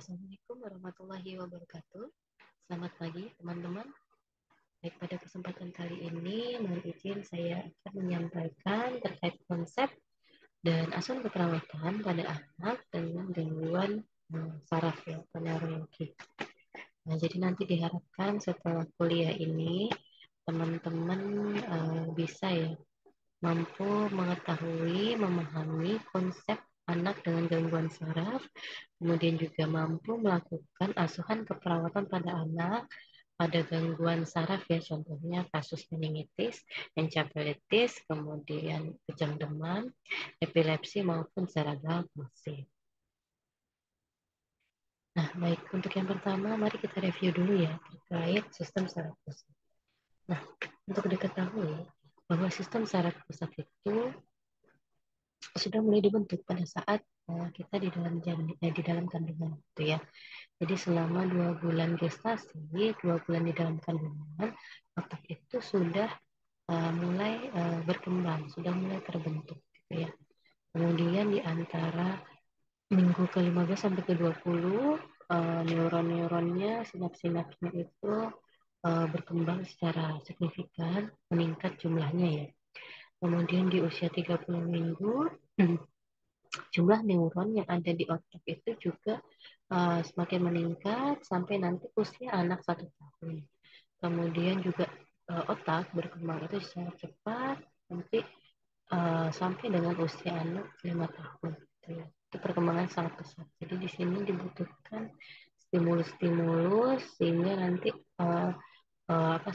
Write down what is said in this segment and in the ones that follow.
Assalamualaikum warahmatullahi wabarakatuh. Selamat pagi teman-teman. Baik, pada kesempatan kali ini mohon izin saya akan menyampaikan terkait konsep dan asuhan keperawatan pada anak dengan gangguan saraf ya, atau neurologi. Nah, jadi nanti diharapkan setelah kuliah ini teman-teman bisa ya mampu mengetahui, memahami konsep anak dengan gangguan saraf, kemudian juga mampu melakukan asuhan keperawatan pada anak pada gangguan saraf ya, contohnya kasus meningitis, encephalitis, kemudian kejang demam, epilepsi maupun cerebral palsy. Nah, baik, untuk yang pertama mari kita review dulu ya terkait sistem saraf pusat. Nah, untuk diketahui bahwa sistem saraf pusat itu sudah mulai dibentuk pada saat kita di dalam di dalam kandungan gitu ya. Jadi selama 2 bulan gestasi, 2 bulan di dalam kandungan, otak itu sudah mulai berkembang, sudah mulai terbentuk gitu ya. Kemudian di antara minggu ke-15 sampai ke-20, neuron-neuronnya, sinap-sinapsnya itu berkembang secara signifikan, meningkat jumlahnya ya. Kemudian di usia 30 minggu, jumlah neuron yang ada di otak itu juga semakin meningkat sampai nanti usia anak 1 tahun. Kemudian juga otak berkembang itu sangat cepat nanti sampai dengan usia anak 5 tahun. Gitu ya. Itu perkembangan sangat pesat. Jadi di sini dibutuhkan stimulus-stimulus sehingga nanti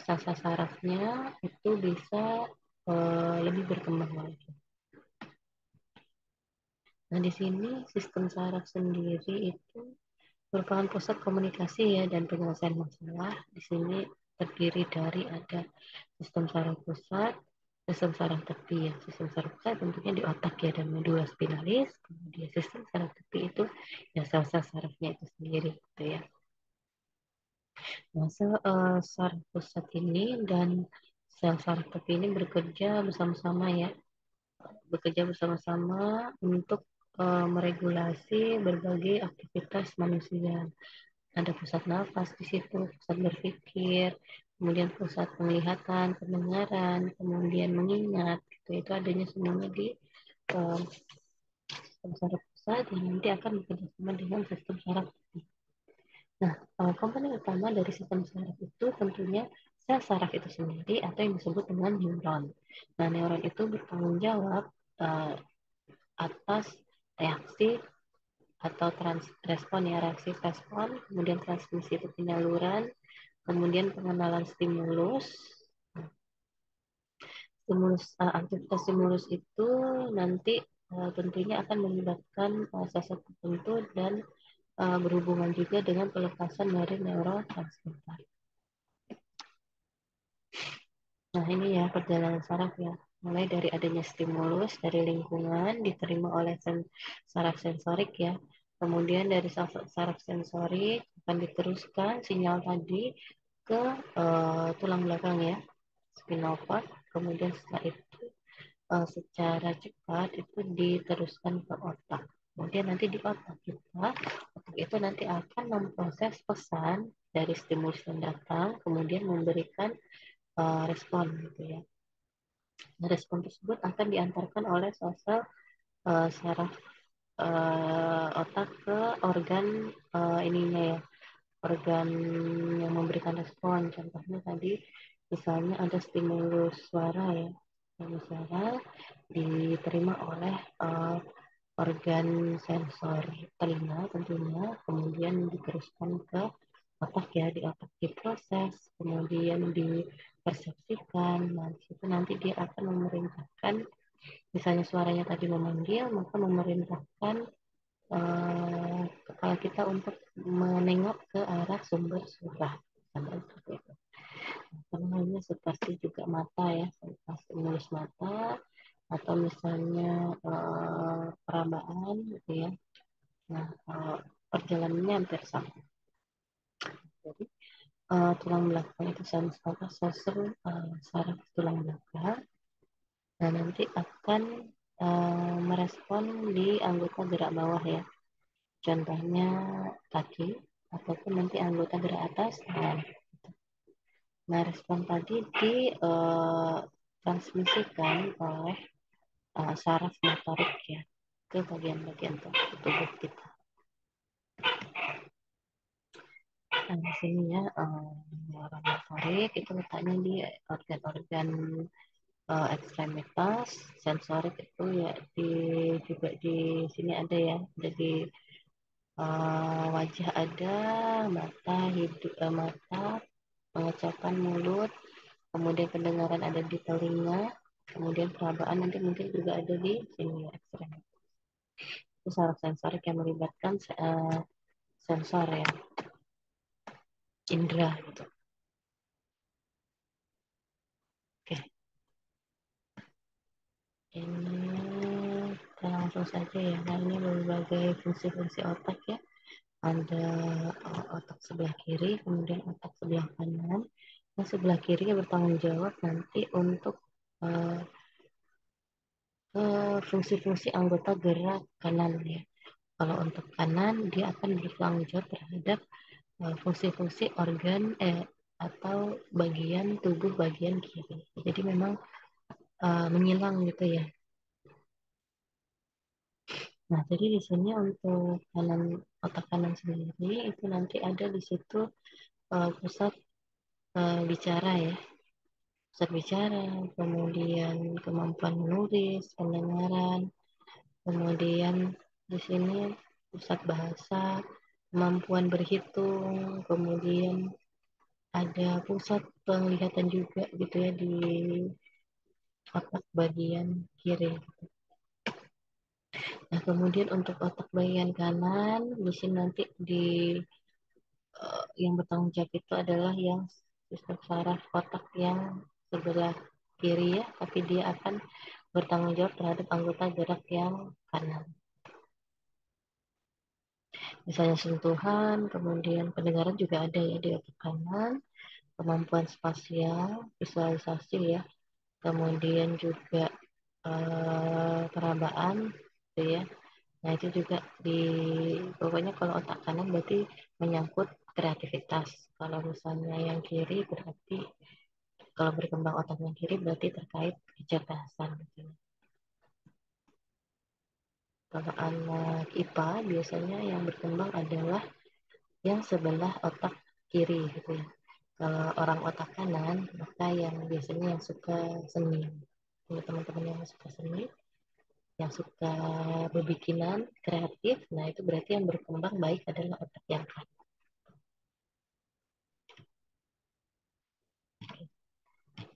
sel-sel sarafnya itu bisa lebih berkembang lagi. Nah, di sini sistem saraf sendiri itu merupakan pusat komunikasi ya dan penyelesaian masalah. Di sini terdiri dari ada sistem saraf pusat, sistem saraf tepi ya. Sistem saraf pusat tentunya di otak ya dan medula spinalis. Kemudian sistem saraf tepi itu ya sel-sel sarafnya itu sendiri gitu ya. Nah, saraf pusat ini dan sel saraf tepi ini bekerja bersama-sama ya, bekerja bersama-sama untuk meregulasi berbagai aktivitas manusia. Ada pusat nafas di situ, pusat berpikir, kemudian pusat penglihatan, pendengaran, kemudian mengingat. Itu adanya semuanya di uh, sistem saraf pusat yang nanti akan bekerja sama dengan sistem saraf. Nah, komponen utama dari sistem saraf itu tentunya sel saraf itu sendiri atau yang disebut dengan neuron. Nah, neuron itu bertanggung jawab uh, atas reaksi atau respon ya, reaksi respon, kemudian transmisi itu penyaluran, kemudian pengenalan stimulus. Aktivitas stimulus itu nanti tentunya akan menyebabkan sesat tertentu dan berhubungan juga dengan pelepasan dari neurotransmitter. Nah, ini ya perjalanan saraf ya. Mulai dari adanya stimulus dari lingkungan diterima oleh saraf sensorik ya. Kemudian dari saraf sensorik akan diteruskan sinyal tadi ke tulang belakang ya, spinal cord. Kemudian setelah itu secara cepat itu diteruskan ke otak. Kemudian nanti di otak kita, otak itu nanti akan memproses pesan dari stimulus yang datang, kemudian memberikan respon gitu ya. Nah, respon tersebut akan diantarkan oleh sel-sel saraf otak ke organ ininya ya, organ yang memberikan respon. Contohnya tadi misalnya ada stimulus suara ya, stimulus suara diterima oleh organ sensor telinga tentunya, kemudian diteruskan ke otak ya, di otak diproses, kemudian dipersepsikan. Nah, itu nanti dia akan memerintahkan, misalnya suaranya tadi memanggil, maka memerintahkan kepala kita untuk menengok ke arah sumber suara. Seperti itu. Namanya seperti juga mata ya, stimulus mata atau misalnya perabaan gitu ya. Nah, perjalanannya hampir sama. Jadi tulang belakang itu sensor saraf tulang belakang. Nah, nanti akan merespon di anggota gerak bawah ya. contohnya kaki ataupun nanti anggota gerak atas tangan. Nah, respon tadi ditransmisikan oleh saraf motorik ya ke bagian-bagian tubuh kita. Nah, di sini ya saraf motorik itu letaknya di organ-organ ekstremitas, sensorik itu ya juga di sini ada ya, jadi wajah ada, mata, mata, pengecapan mulut, kemudian pendengaran ada di telinga, kemudian perabaan nanti mungkin juga ada di sini ya, ekstremitas. Itu saraf sensorik yang melibatkan sensor ya, indera gitu. Oke, ini kita langsung saja ya. Nah, ini berbagai fungsi-fungsi otak ya. Ada otak sebelah kiri, kemudian otak sebelah kanan. Yang sebelah kiri bertanggung jawab nanti untuk uh, fungsi-fungsi anggota gerak kanan ya. Kalau untuk kanan, dia akan bertanggung jawab terhadap fungsi-fungsi organ atau bagian tubuh bagian kiri. Jadi memang menyilang gitu ya. Nah, jadi di sini untuk otak kanan sendiri itu nanti ada di situ pusat bicara ya, pusat bicara, kemudian kemampuan menulis, pendengaran, kemudian di sini pusat bahasa, kemampuan berhitung, kemudian ada pusat penglihatan juga gitu ya di otak bagian kiri. Nah, kemudian untuk otak bagian kanan, di sini nanti yang bertanggung jawab itu adalah yang sistem saraf otak yang sebelah kiri ya, tapi dia akan bertanggung jawab terhadap anggota gerak yang kanan. Misalnya sentuhan, kemudian pendengaran juga ada ya di otak kanan, kemampuan spasial, visualisasi ya, kemudian juga perabaan, gitu ya. Nah, itu juga pokoknya kalau otak kanan berarti menyangkut kreativitas. Kalau misalnya yang kiri berarti, kalau berkembang otak yang kiri berarti terkait kecerdasan. Gitu. Kalau anak IPA biasanya yang berkembang adalah yang sebelah otak kiri gitu ya. Kalau orang otak kanan, maka yang biasanya yang suka seni. Untuk teman-teman yang suka seni, yang suka berbikinan, kreatif, nah itu berarti yang berkembang baik adalah otak yang kanan.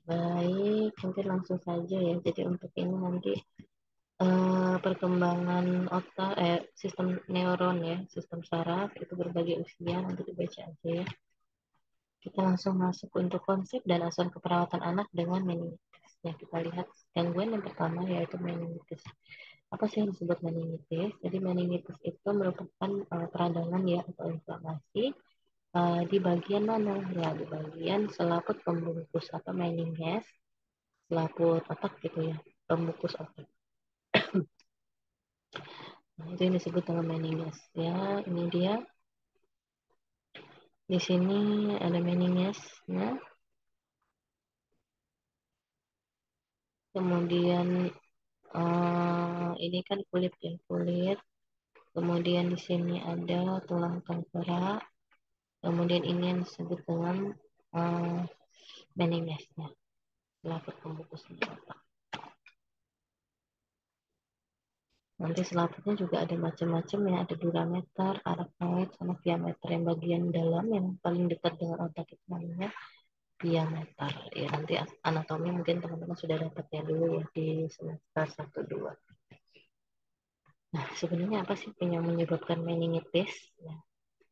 Baik, mungkin langsung saja ya. Jadi untuk ini nanti perkembangan otak, sistem neuron ya, sistem saraf itu berbagai usia, nanti dibaca aja ya. Kita langsung masuk untuk konsep dan asuhan keperawatan anak dengan meningitis. Ya, kita lihat gangguan yang pertama yaitu meningitis. Apa sih yang disebut meningitis? Jadi meningitis itu merupakan peradangan ya atau inflamasi di bagian mana? Ya, di bagian selaput pembungkus atau meninges, selaput otak gitu ya, pembungkus otak. Nah, itu yang disebut dengan meninges. Ya, ini dia. Di sini ada meningesnya. Kemudian ini kan kulit ya, kulit. Kemudian di sini ada tulang tengkorak. Kemudian ini yang disebut dengan uh, meningesnya, selaput pembungkus otak. Nanti selaputnya juga ada macam-macam ya, ada durameter, arachnoid, sama diameter yang bagian dalam yang paling dekat dengan otak itu namanya diameter. Ya nanti anatomi mungkin teman-teman sudah dapatnya dulu ya di semester 1 2. Nah, sebenarnya apa sih yang menyebabkan meningitis? Ya,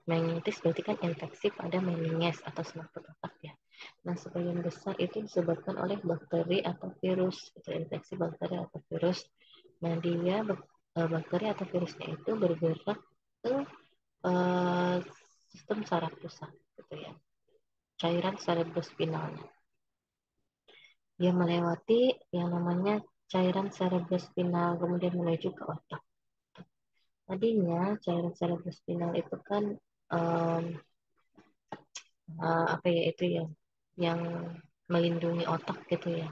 meningitis berarti kan infeksi pada meninges atau selaput otak ya. Nah, sebagian besar itu disebabkan oleh bakteri atau virus, itu infeksi bakteri atau virus. Nah, dia bakteri atau virusnya itu bergerak ke uh, sistem saraf pusat, gitu ya, cairan cerebrospinalnya. Dia melewati yang namanya cairan cerebrospinal, kemudian menuju ke otak. Tadinya cairan cerebrospinal itu kan em, apa ya itu ya, yang melindungi otak gitu ya.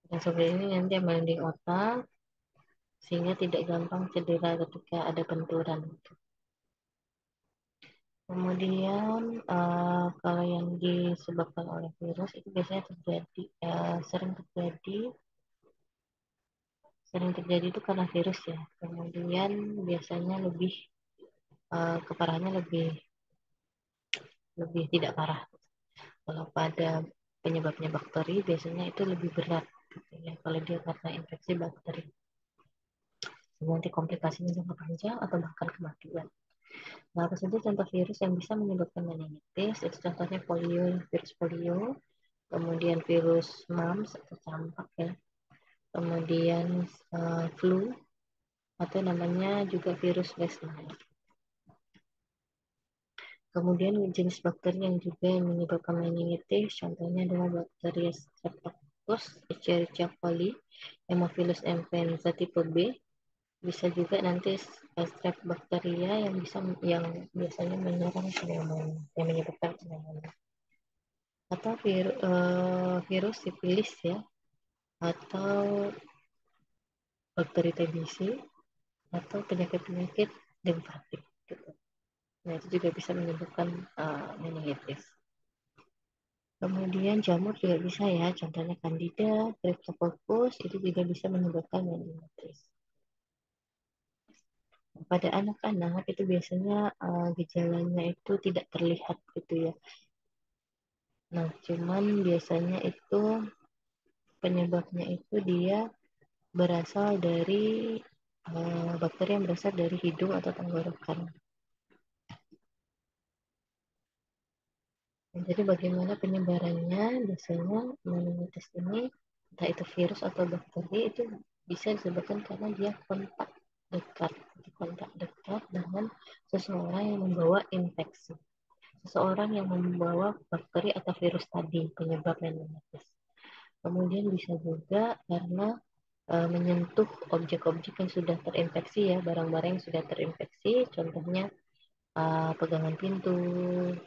Dan sebenarnya ini nanti yang melindungi otak sehingga tidak gampang cedera ketika ada benturan. Kemudian kalau yang disebabkan oleh virus itu biasanya terjadi sering terjadi itu karena virus ya. Kemudian biasanya lebih keparahannya lebih lebih tidak parah. Kalau pada penyebabnya bakteri biasanya itu lebih berat gitu ya. Kalau dia karena infeksi bakteri, nanti komplikasinya jangka panjang atau bahkan kematian. Nah, apa saja contoh virus yang bisa menyebabkan meningitis? Itu contohnya polio, virus polio, kemudian virus mumps atau campak ya, kemudian flu atau namanya juga virus West Nile. Kemudian jenis bakteri yang juga menyebabkan meningitis, contohnya adalah bakteri Streptococcus, Escherichia coli, Haemophilus influenza tipe B, bisa juga nanti strep bakteria yang biasanya menyerang pneumonia, yang menyebabkan pneumonia, atau virus sifilis ya, atau bakteri TBC, atau penyakit-penyakit limfatik gitu. Nah, itu juga bisa menyebabkan meningitis. Kemudian jamur juga bisa ya, contohnya Candida, Cryptococcus, itu juga bisa menyebabkan meningitis. Pada anak-anak itu biasanya gejalanya itu tidak terlihat gitu ya. Nah, cuman biasanya itu penyebabnya itu dia berasal dari bakteri yang berasal dari hidung atau tenggorokan. Jadi bagaimana penyebarannya? Biasanya meningitis ini, entah itu virus atau bakteri, itu bisa disebabkan karena dia dekat, kontak dekat dengan seseorang yang membawa infeksi. Seseorang yang membawa bakteri atau virus tadi penyebab meningitis. Kemudian bisa juga karena menyentuh objek-objek yang sudah terinfeksi ya, barang-barang yang sudah terinfeksi, contohnya pegangan pintu,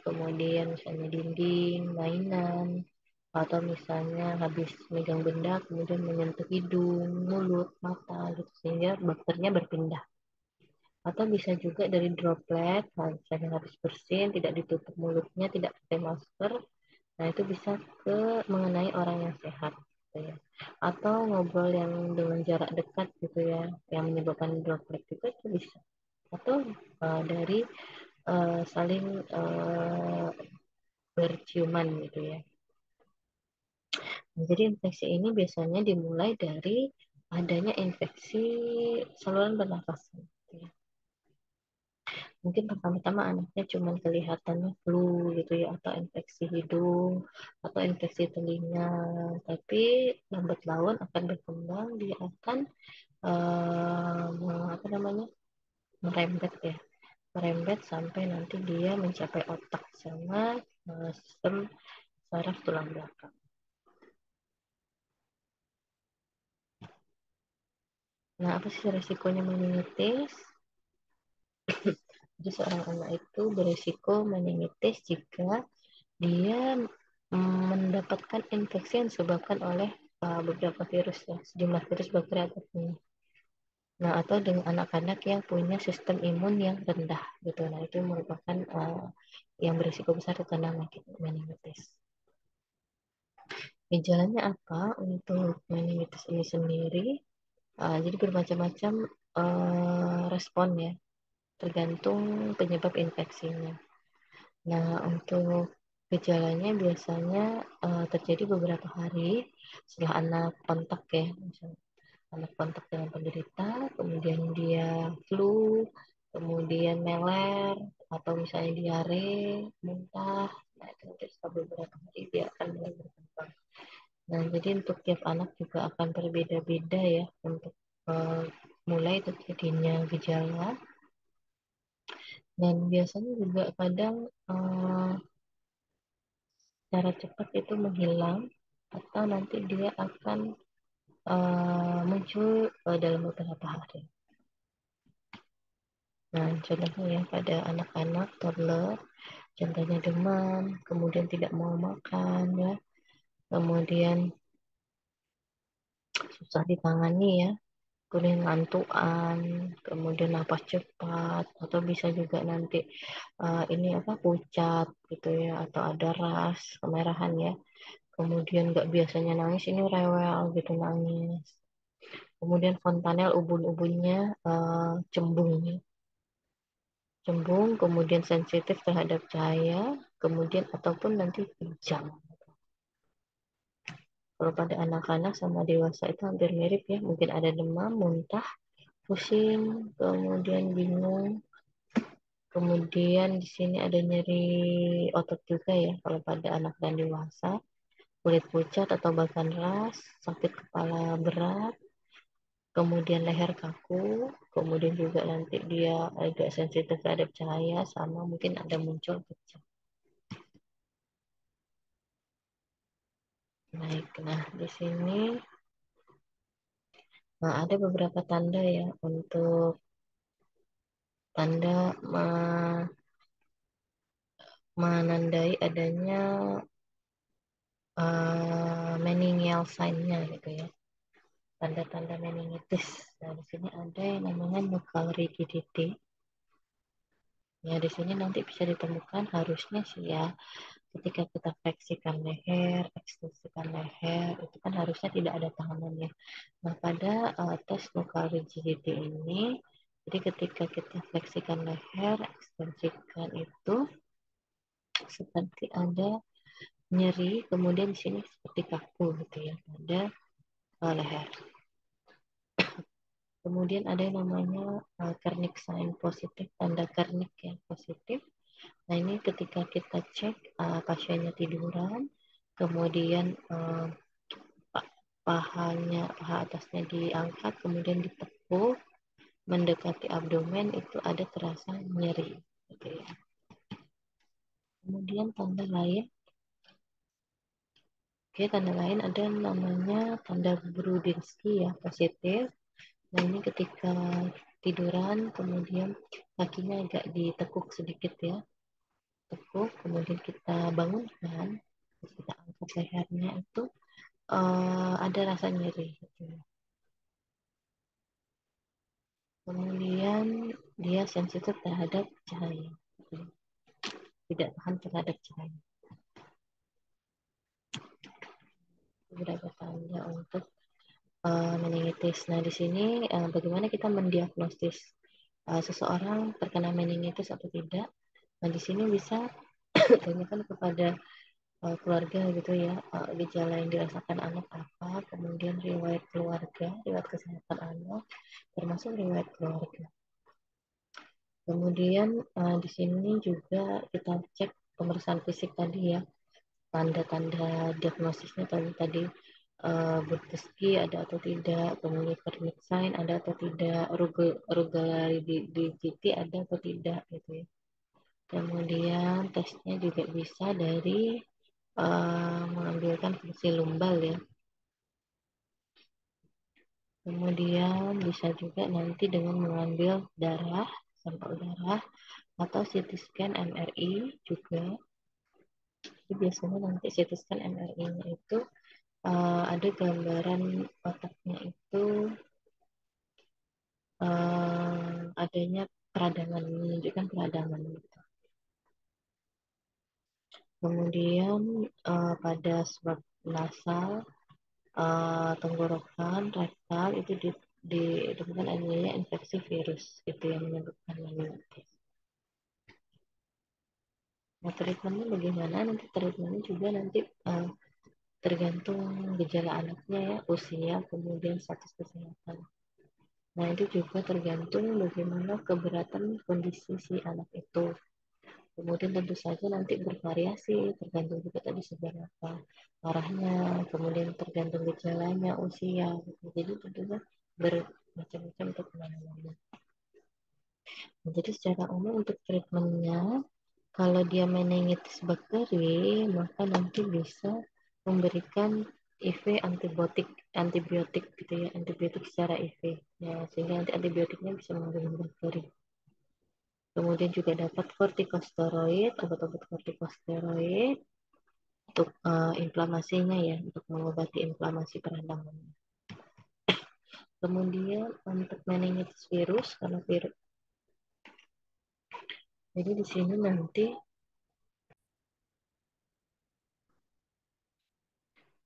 kemudian misalnya dinding, mainan, atau misalnya habis megang benda kemudian menyentuh hidung, mulut, mata gitu sehingga bakterinya berpindah. Atau bisa juga dari droplet, misalnya habis bersin, tidak ditutup mulutnya, tidak pakai masker, nah itu bisa mengenai orang yang sehat gitu ya. Atau ngobrol yang dengan jarak dekat gitu ya, yang menyebabkan droplet juga itu bisa. Atau dari saling berciuman gitu ya. Nah, jadi infeksi ini biasanya dimulai dari adanya infeksi saluran pernafasan. Gitu ya. Mungkin pertama-tama anaknya cuma kelihatannya flu gitu ya, atau infeksi hidung, atau infeksi telinga, tapi lambat laun akan berkembang, dia akan apa namanya merembet ya, merembet sampai nanti dia mencapai otak sama sistem saraf tulang belakang. Nah, apa sih resikonya meningitis? Jadi seorang anak itu berisiko meningitis jika dia mendapatkan infeksi yang disebabkan oleh beberapa virus ya, sejumlah virus, bakteri ataupun. Nah, atau dengan anak-anak yang punya sistem imun yang rendah gitu. Nah, itu merupakan yang berisiko besar terkena meningitis. Gejalanya apa untuk meningitis ini sendiri? Jadi bermacam-macam respon ya, tergantung penyebab infeksinya. Nah, untuk gejalanya biasanya terjadi beberapa hari setelah anak kontak ya, misalnya anak kontak dengan penderita, kemudian dia flu, kemudian meler, atau misalnya diare, muntah, nah itu nanti setelah beberapa hari dia akan mulai berkembang. Nah, jadi untuk tiap anak juga akan berbeda-beda ya untuk eh, mulai terjadinya gejala, dan biasanya juga kadang secara cepat itu menghilang atau nanti dia akan muncul dalam beberapa hari. Nah, contohnya ya pada anak-anak toddler, contohnya demam, kemudian tidak mau makan ya, kemudian susah ditangani ya, kemudian ngantuan, kemudian napas cepat, atau bisa juga nanti ini apa pucat gitu ya, atau ada ras kemerahan ya, kemudian nggak biasanya nangis ini rewel gitu nangis, kemudian fontanel ubun-ubunnya cembung ya, cembung, kemudian sensitif terhadap cahaya, kemudian ataupun nanti kejang. Kalau pada anak-anak sama dewasa itu hampir mirip ya, mungkin ada demam, muntah, pusing, kemudian bingung, kemudian di sini ada nyeri otot juga ya kalau pada anak dan dewasa, kulit pucat atau bahkan ras, sakit kepala berat, kemudian leher kaku, kemudian juga nanti dia agak sensitif terhadap cahaya, sama mungkin ada muncul kejang. Baik, nah di sini nah, ada beberapa tanda ya untuk tanda menandai adanya meningeal sign-nya gitu ya. Tanda-tanda meningitis. Nah, di sini ada yang namanya nuchal rigidity. Ya, di sini nanti bisa ditemukan harusnya sih ya, ketika kita fleksikan leher, ekstensikan leher, itu kan harusnya tidak ada tahanannya. Nah, pada tes nuchal rigidity ini, jadi ketika kita fleksikan leher, ekstensikan itu seperti ada nyeri, kemudian di sini seperti kaku gitu ya, pada leher. Kemudian ada yang namanya Kernik sign positif, tanda Kernik yang positif. Nah ini ketika kita cek pasiennya tiduran, kemudian paha atasnya diangkat, kemudian ditekuk, mendekati abdomen itu ada terasa nyeri. Gitu ya. Kemudian tanda lain, tanda lain ada namanya tanda Brudinski ya positif. Nah ini ketika tiduran, kemudian kakinya agak ditekuk sedikit ya, tekuk, kemudian kita bangunkan, terus kita angkat lehernya itu ada rasa nyeri. Gitu. Kemudian dia sensitif terhadap cahaya, gitu. Tidak tahan terhadap cahaya. Beberapa tanda untuk meningitis. Nah di sini bagaimana kita mendiagnosis seseorang terkena meningitis atau tidak? Nah di sini bisa tanyakan kepada keluarga gitu ya, gejala yang dirasakan anak apa, kemudian riwayat keluarga, riwayat kesehatan anak, termasuk riwayat keluarga. Kemudian di sini juga kita cek pemeriksaan fisik tadi ya, tanda-tanda diagnosisnya tadi Buteski ada atau tidak, kemudian Kernik sign ada atau tidak, Rugelarigidity ada atau tidak gitu ya. Kemudian tesnya juga bisa dari mengambilkan fungsi lumbal ya. Kemudian bisa juga nanti dengan mengambil darah, sampel darah, atau CT scan MRI juga. Jadi biasanya nanti CT scan MRI-nya itu ada gambaran otaknya itu adanya peradangan, menunjukkan peradangan gitu. Kemudian pada swab nasal, tenggorokan, rektal itu ditemukan adanya infeksi virus itu yang menyebabkan meningitis. Nah, treatmentnya bagaimana? Nanti treatmentnya juga nanti tergantung gejala anaknya ya, usia, kemudian status kesehatan. Nah, itu juga tergantung bagaimana keberatan kondisi si anak itu. Kemudian tentu saja nanti bervariasi, tergantung juga tadi seberapa parahnya, kemudian tergantung gejalanya, usia. Jadi tentunya bermacam-macam untuk penanganannya. Nah, jadi secara umum untuk treatmentnya, kalau dia meningitis bakteri, maka nanti bisa memberikan IV antibiotik gitu ya, antibiotik secara IV. Ya, sehingga nanti antibiotiknya bisa membunuh bakteri. Kemudian juga dapat kortikosteroid, obat-obat kortikosteroid untuk inflamasinya ya, untuk mengobati inflamasi peradangan. Kemudian untuk meningitis virus, karena virus, jadi di sini nanti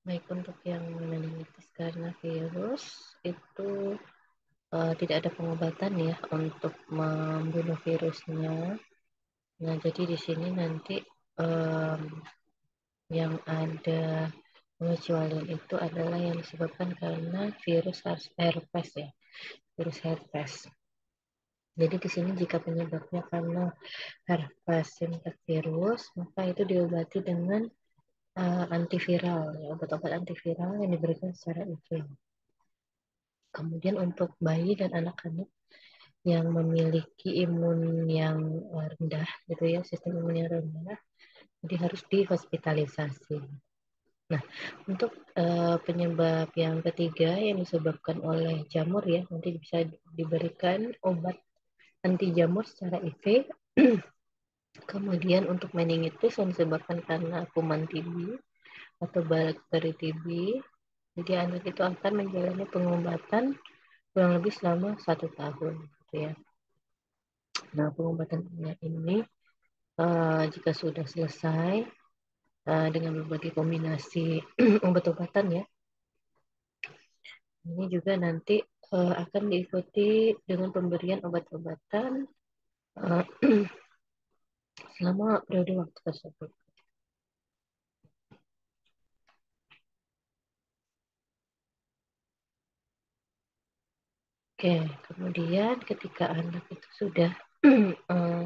baik untuk yang meningitis karena virus itu tidak ada pengobatan ya untuk membunuh virusnya. Nah, jadi di sini nanti um, yang ada pengecualian itu adalah yang disebabkan karena virus herpes ya, virus herpes. Jadi di sini jika penyebabnya karena herpes simplex virus, maka itu diobati dengan antiviral, ya, obat-obat antiviral yang diberikan secara IV. Kemudian untuk bayi dan anak-anak yang memiliki imun yang rendah, gitu ya, sistem imun yang rendah, jadi harus dihospitalisasi. Nah, untuk penyebab yang ketiga yang disebabkan oleh jamur ya, nanti bisa diberikan obat anti jamur secara IV. Kemudian untuk meningitis yang disebabkan karena kuman TB atau bakteri TB, jadi anak itu akan menjalani pengobatan kurang lebih selama 1 tahun, gitu ya. Nah, pengobatan ini jika sudah selesai dengan berbagai kombinasi obat-obatan ya, ini juga nanti akan diikuti dengan pemberian obat-obatan uh, selama periode waktu tersebut. Oke, kemudian ketika anak itu sudah uh,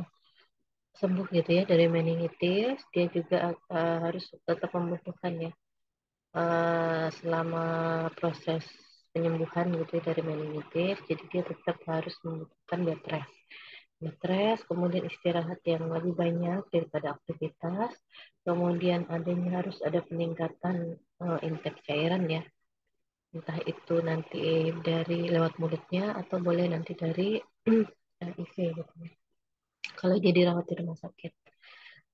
sembuh gitu ya dari meningitis, dia juga harus tetap membutuhkan ya selama proses penyembuhan gitu ya dari meningitis, jadi dia tetap harus membutuhkan bed rest. Bed rest, kemudian istirahat yang lebih banyak daripada aktivitas, kemudian adanya harus ada peningkatan intake cairan ya, entah itu nanti dari lewat mulutnya atau boleh nanti dari IV gitu ya, kalau dia dirawat di rumah sakit.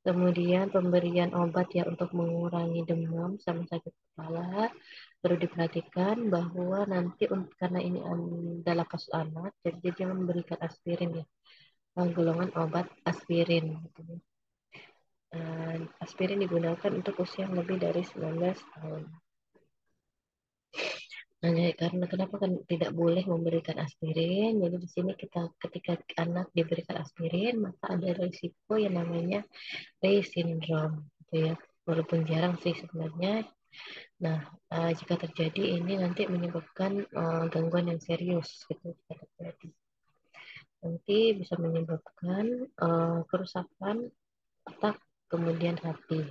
Kemudian pemberian obat ya untuk mengurangi demam sama sakit kepala perlu diperhatikan bahwa nanti karena ini adalah kasus anak, jadi dia jangan memberikan aspirin ya, golongan obat aspirin. Gitu. Aspirin digunakan untuk usia yang lebih dari 19 tahun. Nah, karena kenapa kan tidak boleh memberikan aspirin? Jadi di sini kita ketika anak diberikan aspirin, maka ada risiko yang namanya Rey syndrome, gitu ya. Walaupun jarang sih sebenarnya. Nah, jika terjadi ini nanti menyebabkan gangguan yang serius, gitu jika terjadi. Nanti bisa menyebabkan kerusakan otak, kemudian hati.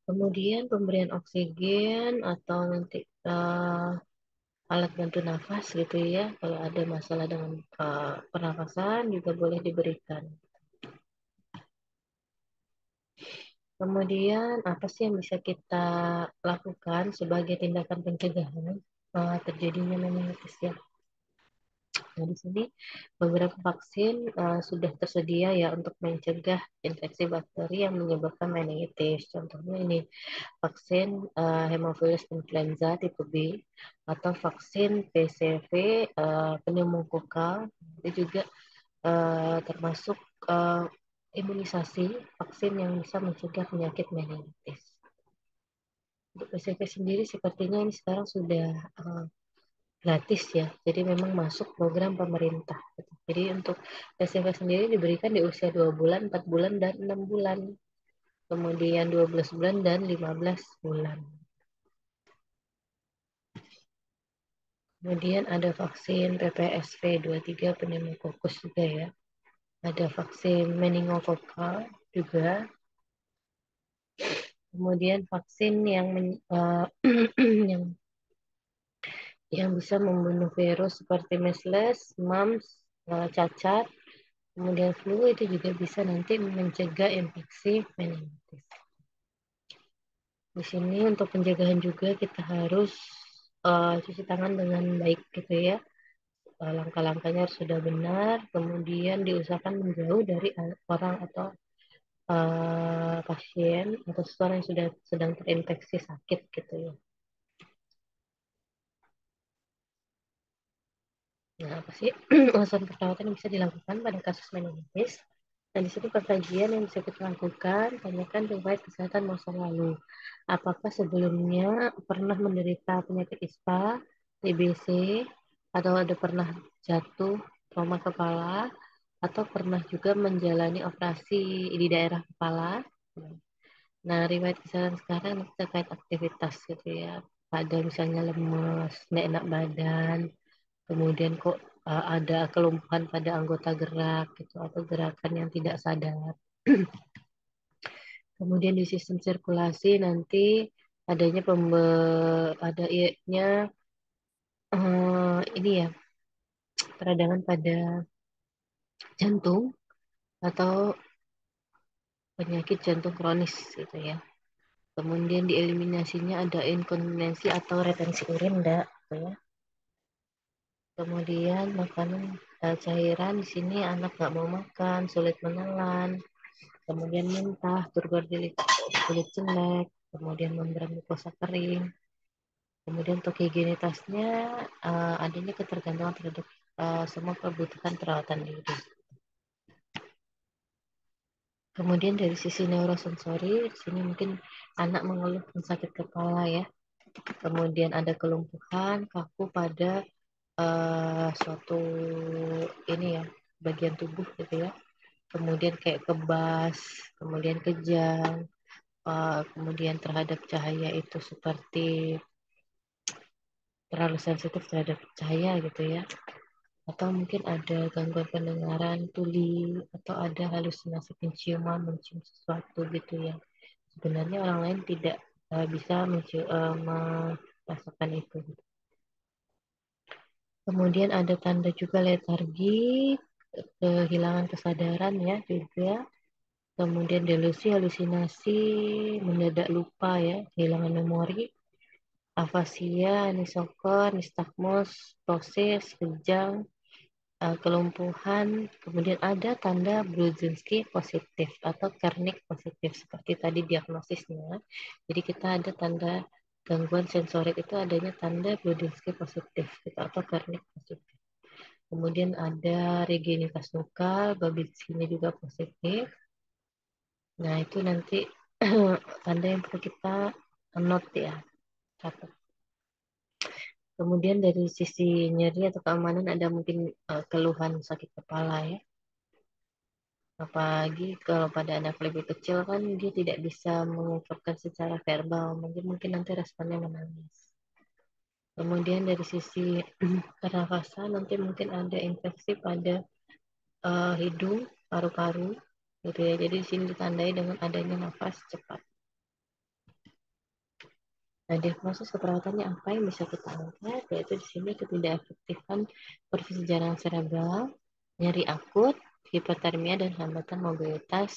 Kemudian pemberian oksigen atau nanti alat bantu nafas gitu ya. Kalau ada masalah dengan pernafasan juga boleh diberikan. Kemudian apa sih yang bisa kita lakukan sebagai tindakan pencegahan terjadinya meningitis ya? Nah, di sini beberapa vaksin sudah tersedia ya untuk mencegah infeksi bakteri yang menyebabkan meningitis. Contohnya ini vaksin Haemophilus influenza tipe B atau vaksin PCV pneumokokal. Itu juga termasuk uh, imunisasi vaksin yang bisa mencegah penyakit meningitis. Untuk PCV sendiri sepertinya ini sekarang sudah gratis ya. Jadi memang masuk program pemerintah. Jadi untuk PCV sendiri diberikan di usia 2 bulan, 4 bulan, dan 6 bulan. Kemudian 12 bulan dan 15 bulan. Kemudian ada vaksin PPSV 23 pneumococcus juga ya. Ada vaksin meningokokal juga. Kemudian vaksin yang yang bisa membunuh virus seperti measles, mumps, cacar, kemudian flu itu juga bisa nanti mencegah infeksi meningitis. Di sini untuk pencegahan juga kita harus cuci tangan dengan baik gitu ya. langkah-langkahnya harus sudah benar, kemudian diusahakan menjauh dari orang atau pasien atau seseorang yang sudah sedang terinfeksi sakit gitu ya. Nah, apa sih urusan perawatan yang bisa dilakukan pada kasus meningitis? Nah, di sini pengkajian yang bisa kita lakukan, tanyakan riwayat kesehatan masa lalu. Apakah sebelumnya pernah menderita penyakit ISPA, TBC, atau ada pernah jatuh, trauma kepala, atau pernah juga menjalani operasi di daerah kepala. Nah, riwayat kesehatan sekarang terkait aktivitas gitu ya. Ada misalnya lemes, nggak enak badan, kemudian kok ada kelumpuhan pada anggota gerak gitu atau gerakan yang tidak sadar. Kemudian di sistem sirkulasi nanti adanya adanya ini ya peradangan pada jantung atau penyakit jantung kronis gitu ya. Kemudian dieliminasinya ada inkontinensi atau retensi urin enggak gitu ya. Kemudian makanan cairan di sini anak nggak mau makan, sulit menelan, kemudian muntah, bergejala kulit jelek, kemudian membran mukosa kering, kemudian untuk higienitasnya adanya ketergantungan terhadap semua kebutuhan perawatan diri. Kemudian dari sisi neurosensori, di sini mungkin anak mengeluh sakit kepala ya, kemudian ada kelumpuhan, kaku pada suatu ini ya bagian tubuh gitu ya, kemudian kayak kebas, kemudian kejang, kemudian terhadap cahaya itu seperti terlalu sensitif terhadap cahaya gitu ya, atau mungkin ada gangguan pendengaran, tuli, atau ada halusinasi penciuman, mencium sesuatu gitu ya. Sebenarnya orang lain tidak bisa merasakan itu. Kemudian ada tanda juga letargi, kehilangan kesadaran ya juga. Kemudian delusi, halusinasi, mendadak lupa ya, kehilangan memori, afasia, anisokor, nistagmus, ptosis, kejang, kelumpuhan, kemudian ada tanda Brudzinski positif atau Kernik positif seperti tadi diagnosisnya. Jadi kita ada tanda gangguan sensorik itu adanya tanda Brudzinski positif gitu, atau Kernik positif. Kemudian ada riginitas nukal, Babinskinya juga positif. Nah itu nanti tanda yang perlu kita note ya, catat. Kemudian dari sisi nyeri atau keamanan ada mungkin keluhan sakit kepala ya. Apalagi kalau pada anak lebih kecil kan dia tidak bisa mengungkapkan secara verbal, mungkin nanti responnya menangis. Kemudian dari sisi pernafasan nanti mungkin ada infeksi pada hidung, paru-paru, gitu ya. Jadi di sini ditandai dengan adanya nafas cepat. Nah, diagnosis keperawatannya apa yang bisa kita angkat? Yaitu di sini ketidakefektifan perfungsi jaringan serebral, nyeri akut, hipotermia, dan hambatan mobilitas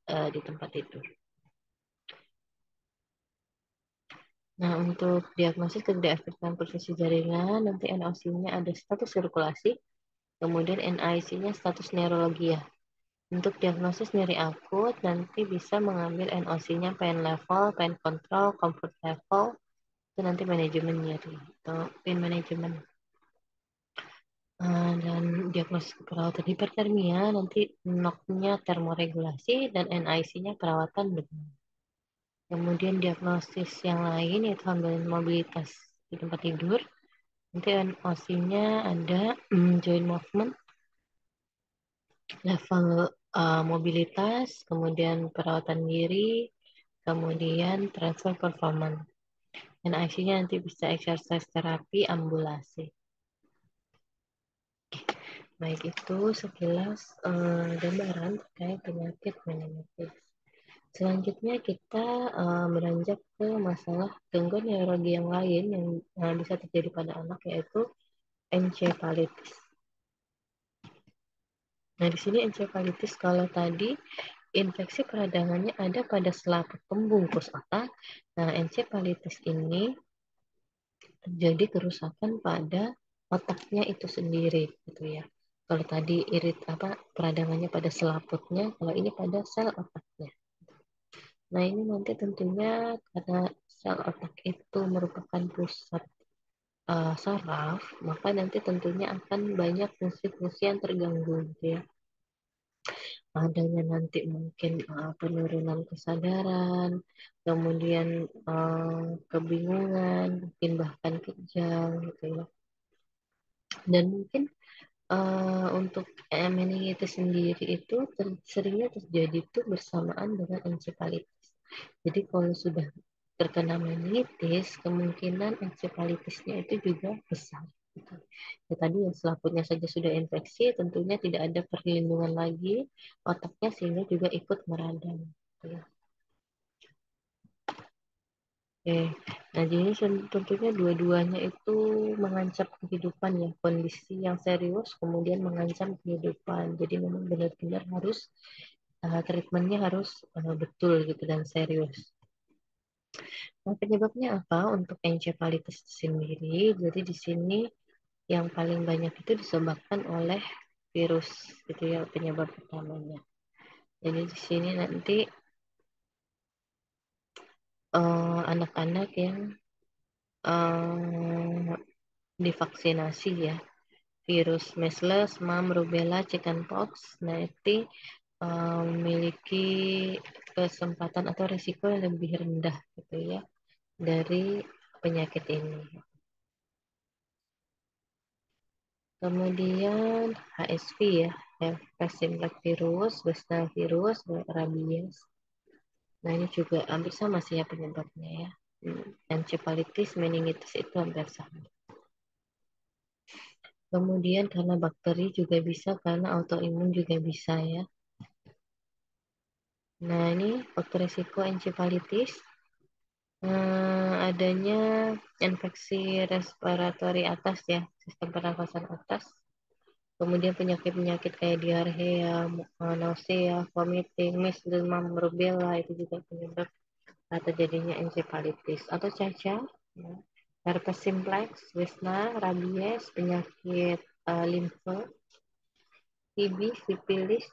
di tempat tidur. Nah, untuk diagnosis ketidakefektifan perfungsi jaringan, nanti NOC-nya ada status sirkulasi, kemudian NIC-nya status neurologia. Untuk diagnosis nyeri akut, nanti bisa mengambil NOC-nya pain level, pain control, comfort level, itu nanti manajemen nyeri, atau pain management. Dan diagnosis keperawatan hipertermia, nanti NOC-nya termoregulasi, dan NIC-nya perawatan demam. Kemudian diagnosis yang lain yaitu hambatan mobilitas di tempat tidur. Nanti NOC-nya ada joint movement, level mobilitas, kemudian perawatan diri, kemudian transfer performance. Dan IC-nya nanti bisa exercise terapi, ambulasi. Baik itu sekilas gambaran terkait penyakit meningitis. Selanjutnya kita beranjak ke masalah gangguan neurologi yang lain yang bisa terjadi pada anak yaitu encephalitis. Nah, di sini encephalitis kalau tadi infeksi peradangannya ada pada selaput pembungkus otak. Nah, encephalitis ini terjadi kerusakan pada otaknya itu sendiri gitu ya. Kalau tadi peradangannya pada selaputnya, kalau ini pada sel otaknya. Nah, ini nanti tentunya karena sel otak itu merupakan pusat saraf, maka nanti tentunya akan banyak fungsi-fungsi yang terganggu gitu ya. Adanya nanti mungkin penurunan kesadaran, kemudian kebingungan, mungkin bahkan kejang gitu ya. Dan mungkin untuk meningitis sendiri itu seringnya terjadi tuh bersamaan dengan encephalitis. Jadi kalau sudah terkena meningitis, kemungkinan encephalitisnya itu juga besar. Gitu. Ya, tadi yang selaputnya saja sudah infeksi, tentunya tidak ada perlindungan lagi otaknya sehingga juga ikut meradang. Gitu ya. Oke, nah jadi tentunya dua-duanya itu mengancam kehidupan ya, kondisi yang serius kemudian mengancam kehidupan. Jadi memang benar-benar harus treatmentnya harus betul gitu dan serius. Nah, penyebabnya apa untuk encephalitis sendiri? Jadi di sini yang paling banyak itu disebabkan oleh virus gitu ya penyebab utamanya. Jadi di sini nanti anak-anak yang uh, divaksinasi ya virus measles, mumps, rubella, chickenpox, nah itu memiliki kesempatan atau risiko yang lebih rendah gitu ya dari penyakit ini. Kemudian HSV ya, herpes simplex virus, West Nile virus, rabies. Nah ini juga hampir sama sih ya penyebabnya ya. Encephalitis, meningitis itu hampir sama. Kemudian karena bakteri juga bisa, karena autoimun juga bisa ya. Nah ini faktor risiko encephalitis. Adanya infeksi respiratori atas ya, sistem pernafasan atas. Kemudian penyakit-penyakit kayak diarrea, nausea, vomiting, measles, demam, rubella itu juga penyebab terjadinya encephalitis atau cacar, ya. Herpes simplex, wisna, rabies, penyakit limfe, TB, sipilis,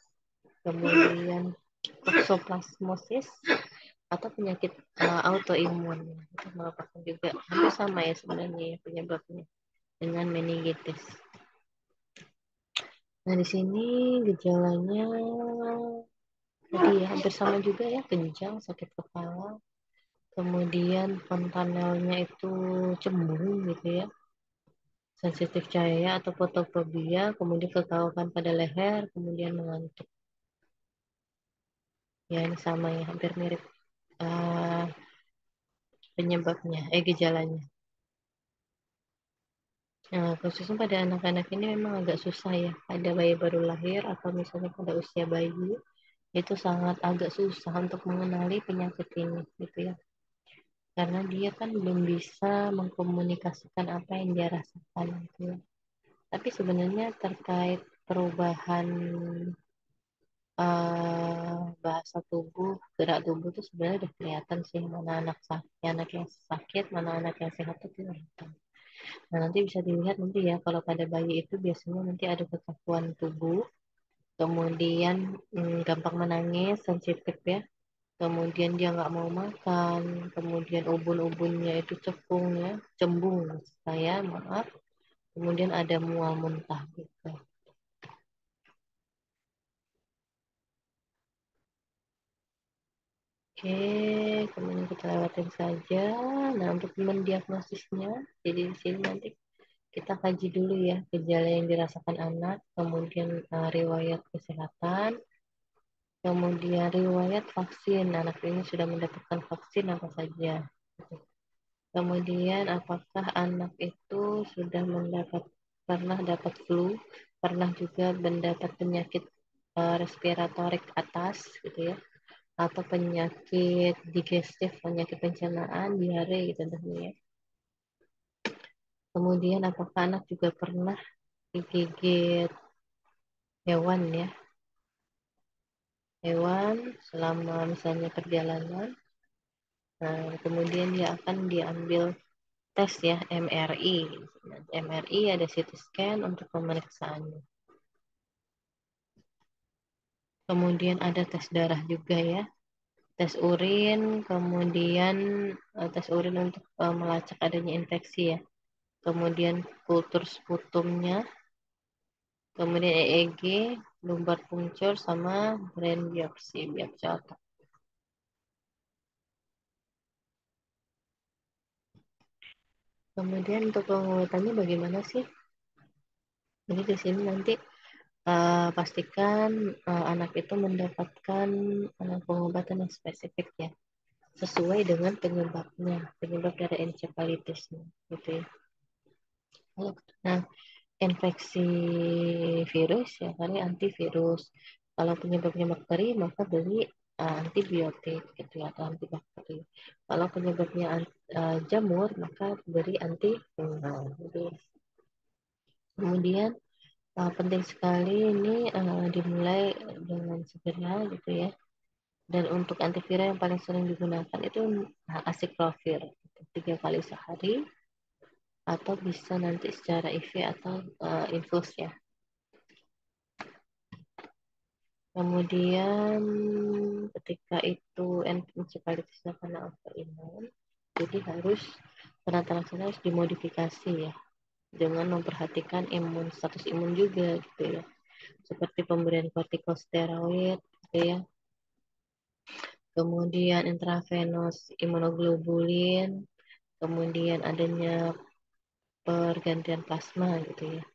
kemudian toxoplasmosis atau penyakit autoimun itu merupakan juga hampir sama ya sebenarnya ya penyebabnya dengan meningitis. Nah di sini gejalanya tadi ya hampir sama juga ya, kejang, sakit kepala, kemudian fontanelnya itu cembung gitu ya, sensitif cahaya atau fotofobia, kemudian kekaukan pada leher, kemudian mengantuk. Ya ini sama ya, hampir mirip uh, penyebabnya, gejalanya. Nah, khususnya pada anak-anak ini memang agak susah ya. Ada bayi baru lahir atau misalnya pada usia bayi, itu sangat agak susah untuk mengenali penyakit ini gitu ya. Karena dia kan belum bisa mengkomunikasikan apa yang dia rasakan gitu ya. Tapi sebenarnya terkait perubahan bahasa tubuh, gerak tubuh itu sebenarnya udah kelihatan sih mana anak yang sakit, mana anak yang sehat itu kelihatan. Nah, nanti bisa dilihat nanti ya kalau pada bayi itu biasanya nanti ada kekakuan tubuh, kemudian gampang menangis, sensitif ya, kemudian dia nggak mau makan, kemudian ubun-ubunnya itu cekung ya, cembung saya maaf, kemudian ada mual muntah gitu. Oke, kemudian kita lewatin saja. Nah, untuk mendiagnosisnya, jadi di sini nanti kita kaji dulu ya gejala yang dirasakan anak, kemudian riwayat kesehatan, kemudian riwayat vaksin. Anak ini sudah mendapatkan vaksin apa saja. Kemudian apakah anak itu sudah pernah dapat flu, pernah juga mendapat penyakit respiratorik atas gitu ya, atau penyakit digestif, penyakit pencernaan, diare gitu ya. Kemudian apakah anak juga pernah digigit hewan ya, hewan selama misalnya perjalanan. Nah, kemudian dia akan diambil tes ya, MRI. MRI ada CT scan untuk pemeriksaannya. Kemudian ada tes darah juga ya, tes urin, kemudian tes urin untuk melacak adanya infeksi ya. Kemudian kultur sputumnya, kemudian EEG, lumbar puncture sama brain biopsi, biopsi otak. Kemudian untuk pengobatannya bagaimana sih? Jadi di sini nanti pastikan anak itu mendapatkan pengobatan yang spesifik ya, sesuai dengan penyebabnya, penyebab dari encephalitisnya, gitu ya. Nah, infeksi virus ya kali antivirus. Kalau penyebabnya bakteri maka beli antibiotik gitu ya, atau antibakteri. Kalau penyebabnya jamur maka beri antifungal. Jadi, kemudian penting sekali ini dimulai dengan segera gitu ya. Dan untuk antiviral yang paling sering digunakan itu acyclovir 3 kali sehari, atau bisa nanti secara IV atau infus ya. Kemudian ketika itu encephalitisnya karena autoimun, jadi harus penata laksana harus dimodifikasi ya, dengan memperhatikan status imun juga gitu ya, seperti pemberian kortikosteroid gitu ya, kemudian intravenous imunoglobulin, kemudian adanya pergantian plasma gitu ya.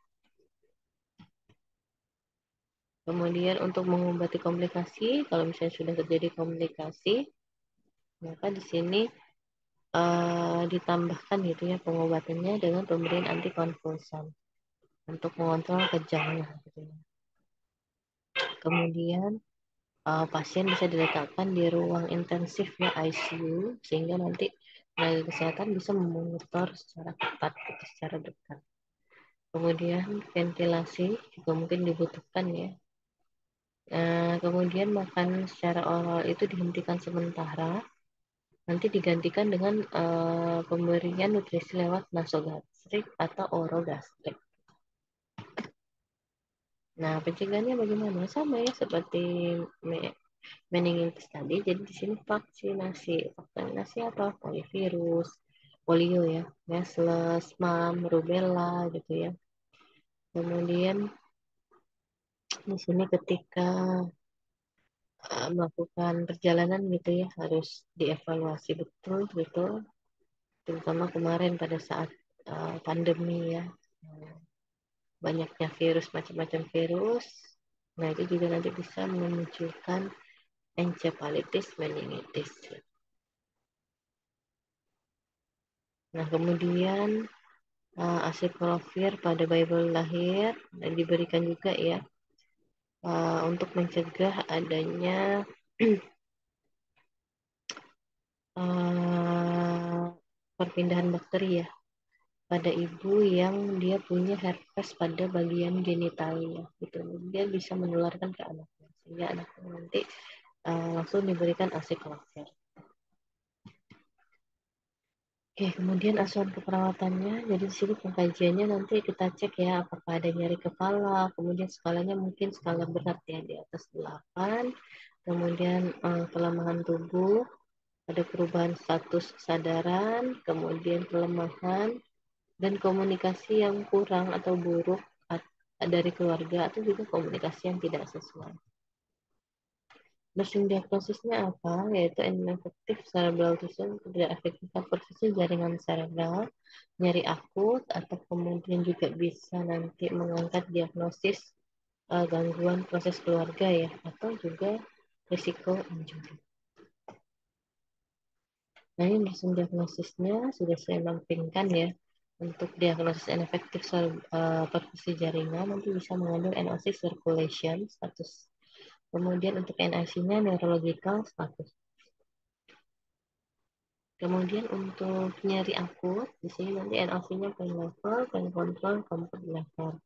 Kemudian untuk mengobati komplikasi, kalau misalnya sudah terjadi komplikasi, maka di sini ditambahkan gitu ya pengobatannya dengan pemberian antikonvulsan untuk mengontrol kejangnya gitu ya. Kemudian pasien bisa diletakkan di ruang intensif ya, ICU, sehingga nanti tenaga kesehatan bisa memonitor secara ketat gitu, secara dekat. Kemudian ventilasi juga mungkin dibutuhkan ya. Kemudian makan secara oral itu dihentikan sementara, nanti digantikan dengan pemberian nutrisi lewat nasogastrik atau orogastrik. Nah, pencegahannya bagaimana? Sama ya seperti meningitis tadi. Jadi di sini vaksinasi. Vaksinasi apa? Polivirus, polio ya, measles, MAM, rubella gitu ya. Kemudian di sini ketika melakukan perjalanan gitu ya harus dievaluasi betul gitu, terutama kemarin pada saat pandemi ya, banyaknya virus, macam-macam virus. Nah, itu juga nanti bisa memunculkan encephalitis meningitis. Nah, kemudian acyclovir pada bayi baru lahir dan diberikan juga ya untuk mencegah adanya perpindahan bakteri ya pada ibu yang dia punya herpes pada bagian genitalia gitu. Dia bisa menularkan ke anaknya sehingga anaknya nanti langsung diberikan acyclovir. Oke, kemudian asuhan keperawatannya. Jadi di sini pengkajiannya nanti kita cek ya apakah ada nyeri kepala, kemudian skalanya mungkin skala berat ya di atas 8, kemudian pelemahan tubuh, ada perubahan status kesadaran, kemudian pelemahan, dan komunikasi yang kurang atau buruk dari keluarga, atau juga komunikasi yang tidak sesuai. Mesin diagnosisnya apa? Yaitu inefektif cerebral autism, tidak efektif persisnya jaringan cerebral, nyeri akut, atau kemudian juga bisa nanti mengangkat diagnosis gangguan proses keluarga ya, atau juga risiko injury. Nah, ini mesin diagnosisnya sudah saya mampingkan ya. Untuk diagnosis inefektif perfusi jaringan nanti bisa mengandung NOC circulation status. Kemudian untuk NIC-nya neurological status. Kemudian untuk nyeri akut, di sini nanti NOC-nya pain level, pain control, comfort level.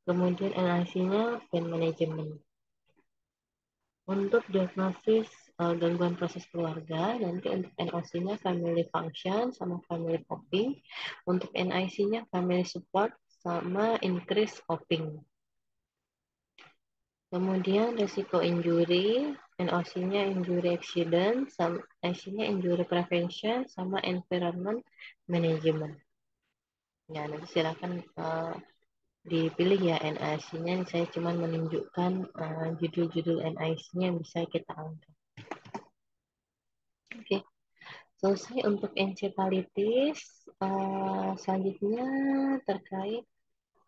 Kemudian NIC-nya pain management. Untuk diagnosis gangguan proses keluarga. Nanti untuk NOC-nya family function sama family coping. Untuk NIC-nya family support sama increase coping. Kemudian resiko injury, NOC-nya injury accident, sama IC-nya injury prevention, sama environment management. Ya, nanti silakan dipilih ya NIC-nya. Saya cuma menunjukkan judul-judul NIC-nya yang bisa kita angkat. Oke, selesai untuk encephalitis. Selanjutnya terkait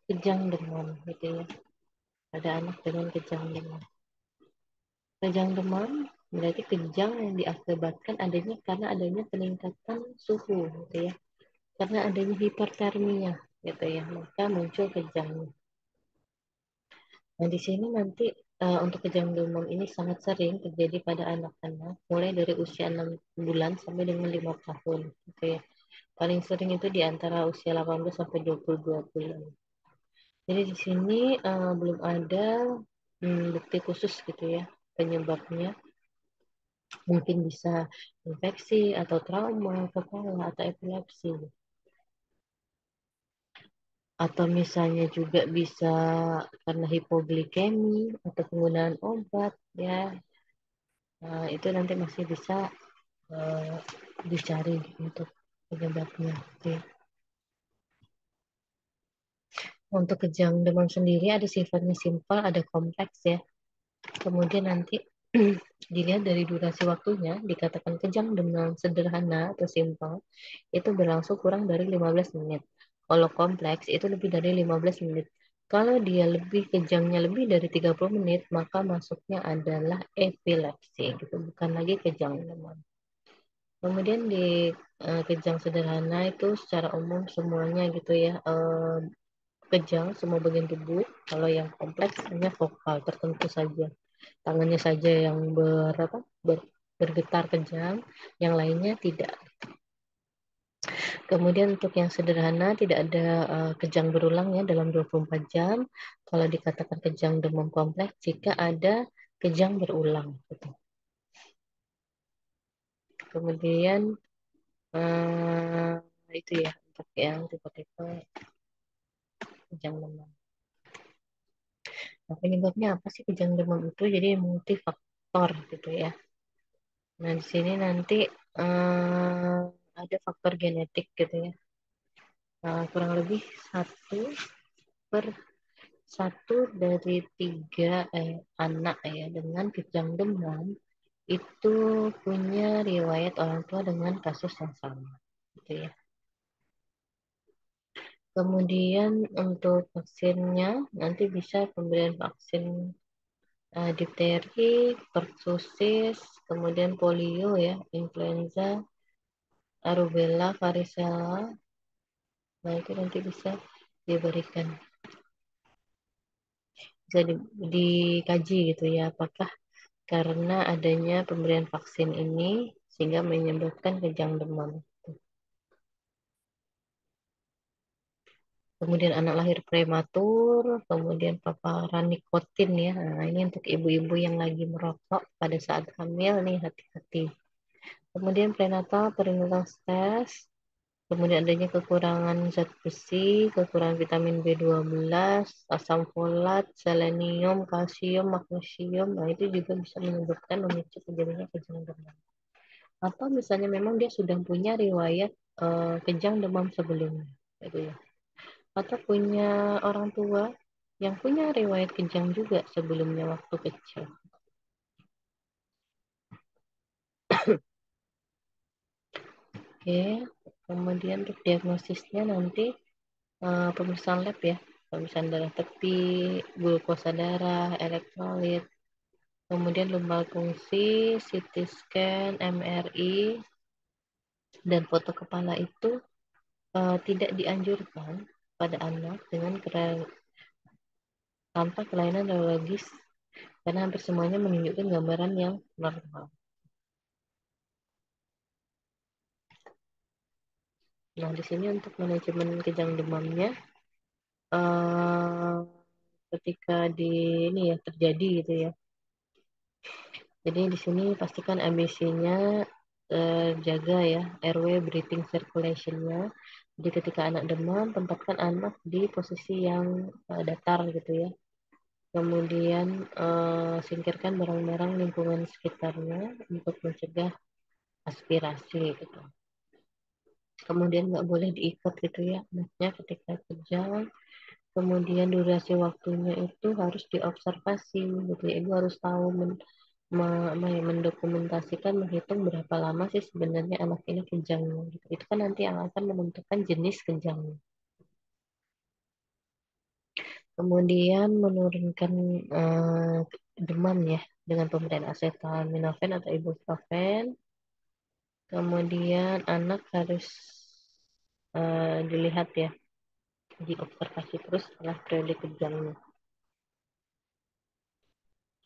kejang demam, gitu ya. Ada anak dengan kejang demam. Kejang demam berarti kejang yang diakibatkan adanya karena adanya peningkatan suhu, gitu ya. Karena adanya hipertermia, gitu ya. Maka muncul kejang. Nah, di sini nanti untuk kejang demam ini sangat sering terjadi pada anak-anak mulai dari usia 6 bulan sampai dengan 5 tahun, gitu ya. Paling sering itu di antara usia 18 sampai 22 bulan. Jadi di sini belum ada bukti khusus gitu ya penyebabnya. Mungkin bisa infeksi atau trauma, kepala atau epilepsi. Atau misalnya juga bisa karena hipoglikemi atau penggunaan obat ya. Nah, itu nanti masih bisa uh, dicari untuk penyebabnya. Oke. Untuk kejang demam sendiri ada sifatnya simpel, ada kompleks ya. Kemudian nanti dilihat dari durasi waktunya, dikatakan kejang demam sederhana atau simpel, itu berlangsung kurang dari 15 menit. Kalau kompleks itu lebih dari 15 menit. Kalau dia lebih kejangnya lebih dari 30 menit, maka masuknya adalah epilepsi, gitu, bukan lagi kejang demam. Kemudian di kejang sederhana itu secara umum semuanya gitu ya, kejang semua bagian tubuh. Kalau yang kompleks hanya vokal tertentu saja. Tangannya saja yang bergetar kejang, yang lainnya tidak. Kemudian untuk yang sederhana tidak ada kejang berulang ya dalam 24 jam. Kalau dikatakan kejang demam kompleks jika ada kejang berulang gitu. Kemudian itu ya untuk yang tipe-tipe kejang demam. Nah, penyebabnya apa sih kejang demam itu? Jadi multifaktor gitu ya. Nah, di sini nanti ada faktor genetik gitu ya. Kurang lebih per satu dari tiga anak ya dengan kejang demam itu punya riwayat orang tua dengan kasus yang sama, gitu ya. Kemudian untuk vaksinnya nanti bisa pemberian vaksin difteri, pertussis, kemudian polio ya, influenza, rubella, varicella. Nah, itu nanti bisa diberikan. Bisa dikaji gitu ya, apakah karena adanya pemberian vaksin ini sehingga menyebabkan kejang demam. Kemudian anak lahir prematur, kemudian paparan nikotin ya. Nah, ini untuk ibu-ibu yang lagi merokok pada saat hamil nih hati-hati. Kemudian prenatal perinatal stres, kemudian adanya kekurangan zat besi, kekurangan vitamin B12, asam folat, selenium, kalsium, magnesium. Nah, itu juga bisa menyebabkan memicu terjadinya kejang demam. Atau misalnya memang dia sudah punya riwayat kejang demam sebelumnya, gitu ya. Atau punya orang tua yang punya riwayat kejang juga sebelumnya waktu kecil. Oke, kemudian untuk diagnosisnya nanti pemeriksaan lab ya, pemeriksaan darah tepi, glukosa darah, elektrolit, kemudian lumbar fungsi, CT scan, MRI, dan foto kepala itu tidak dianjurkan pada anak dengan tanpa kelainan neurologis karena hampir semuanya menunjukkan gambaran yang normal. Nah, di sini untuk manajemen kejang demamnya, eh, ketika di ini ya terjadi gitu ya, Jadi di sini pastikan ABC-nya terjaga ya, airway breathing circulation-nya. Jadi ketika anak demam, tempatkan anak di posisi yang datar gitu ya. Kemudian singkirkan barang-barang lingkungan sekitarnya untuk mencegah aspirasi gitu. Kemudian nggak boleh diikat gitu ya anaknya ketika kejang. Kemudian durasi waktunya itu harus diobservasi gitu ya. Ibu harus tahu mendokumentasikan, menghitung berapa lama sih sebenarnya anak ini kejangnya gitu. Itu kan nanti yang akan menentukan jenis kejangnya. Kemudian menurunkan eh, demam ya dengan pemberian acetaminophen atau ibuprofen. Kemudian anak harus dilihat ya, diobservasi terus setelah periode kejangnya.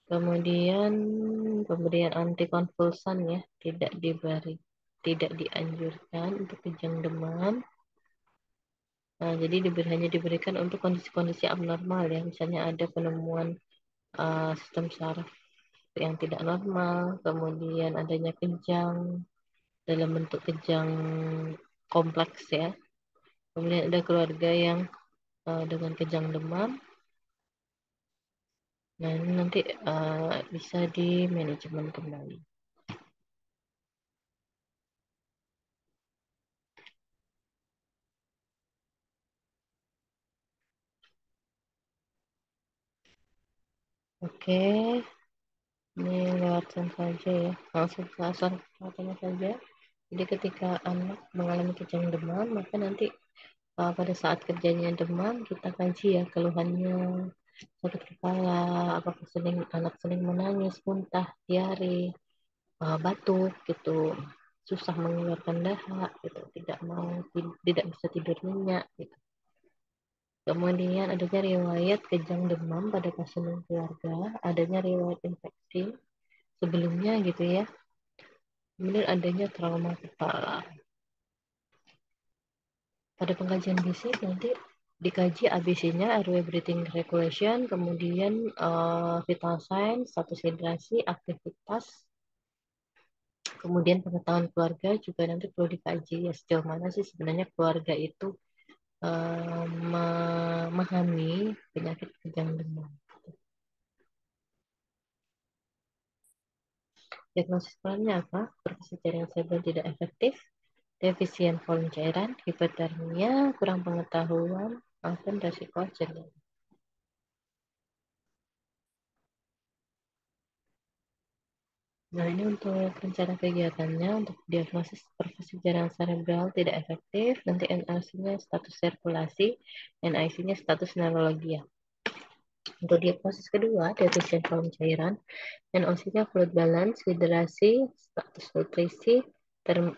Kemudian pemberian antikonvulsan ya, tidak dianjurkan untuk kejang demam. Nah, jadi hanya diberikan untuk kondisi-kondisi abnormal ya, misalnya ada penemuan sistem saraf yang tidak normal, kemudian adanya kejang dalam bentuk kejang kompleks ya, kemudian ada keluarga yang dengan kejang demam. Nah, ini nanti bisa di manajemen kembali. Oke, ini lewatkan saja ya, langsung ke asal katanya saja. Jadi ketika anak mengalami kejang demam, maka nanti pada saat kerjanya demam, kita kaji ya keluhannya, sakit kepala, apakah anak sering menangis, muntah, diare, batuk gitu, susah mengeluarkan dahak gitu, tidak bisa tidur nyenyak gitu. Kemudian adanya riwayat kejang demam pada pasien keluarga, adanya riwayat infeksi sebelumnya gitu ya. Kemudian adanya trauma kepala. Pada pengkajian fisik nanti dikaji ABC-nya, airway breathing regulation, kemudian vital sign, status hidrasi, aktivitas, kemudian pengetahuan keluarga juga nanti perlu dikaji ya, sejauh mana sih sebenarnya keluarga itu memahami penyakit kejang demam. Diagnosis perannya apa? Perkasi jaringan cerebral tidak efektif, defisien volume cairan, hipotermia, kurang pengetahuan, maupun resiko cedera. Nah, ini untuk rencana kegiatannya, untuk diagnosis perfusi jaringan cerebral tidak efektif, nanti NRC-nya status sirkulasi, NIC-nya status neurologia. Untuk diagnosis kedua, defisit volume cairan, NOC-nya fluid balance, hidrasi, status nutrisi, status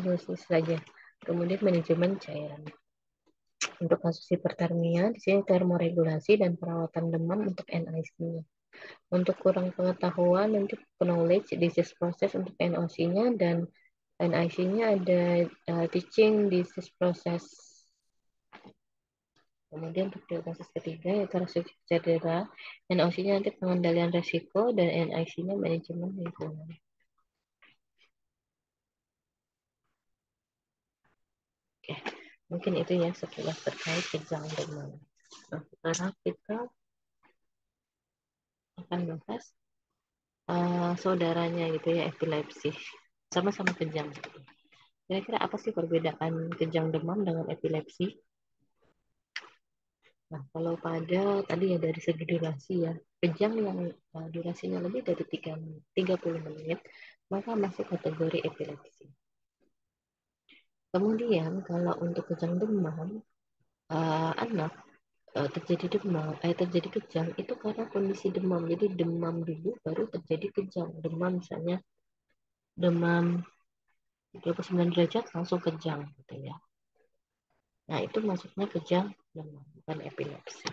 nutrisi saja. Kemudian manajemen cairan. Untuk kasus hipertermia, di sini termoregulasi dan perawatan demam untuk NIC-nya. Untuk kurang pengetahuan, nanti knowledge disease process untuk NOC-nya dan NIC-nya ada teaching disease process. Kemudian untuk diagnosis ketiga yaitu resiko cedera, NOC-nya nanti pengendalian resiko dan NIC-nya manajemen lingkungan. Oke, mungkin itu ya sekilas terkait kejang demam. Nah, sekarang kita akan bahas saudaranya gitu ya, epilepsi. Sama-sama kejang. Kira-kira apa sih perbedaan kejang demam dengan epilepsi? Nah, kalau pada tadi ya dari segi durasi ya, kejang yang durasinya lebih dari 30 menit, maka masuk kategori epilepsi. Kemudian kalau untuk kejang demam, anak terjadi kejang itu karena kondisi demam. Jadi demam dulu baru terjadi kejang. Demam misalnya demam 39 derajat langsung kejang gitu ya. Nah, itu masuknya kejang demam, bukan epilepsi.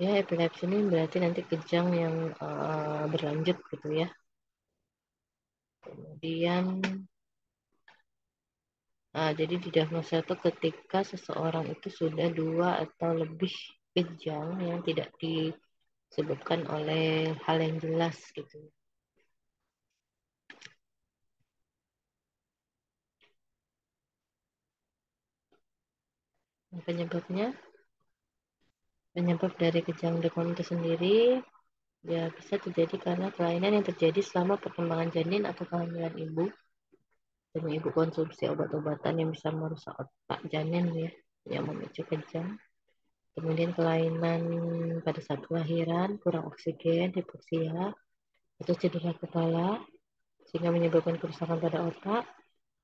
Ya, epilepsi ini berarti nanti kejang yang berlanjut gitu ya. Kemudian, jadi didiagnosa itu ketika seseorang itu sudah dua atau lebih kejang yang tidak disebabkan oleh hal yang jelas gitu. Penyebabnya, penyebab dari kejang demam itu sendiri ya bisa terjadi karena kelainan yang terjadi selama perkembangan janin atau kehamilan ibu, dan ibu konsumsi obat-obatan yang bisa merusak otak janin ya, yang memicu kejang. Kemudian kelainan pada saat kelahiran, kurang oksigen, hipoksia, atau cedera kepala, sehingga menyebabkan kerusakan pada otak,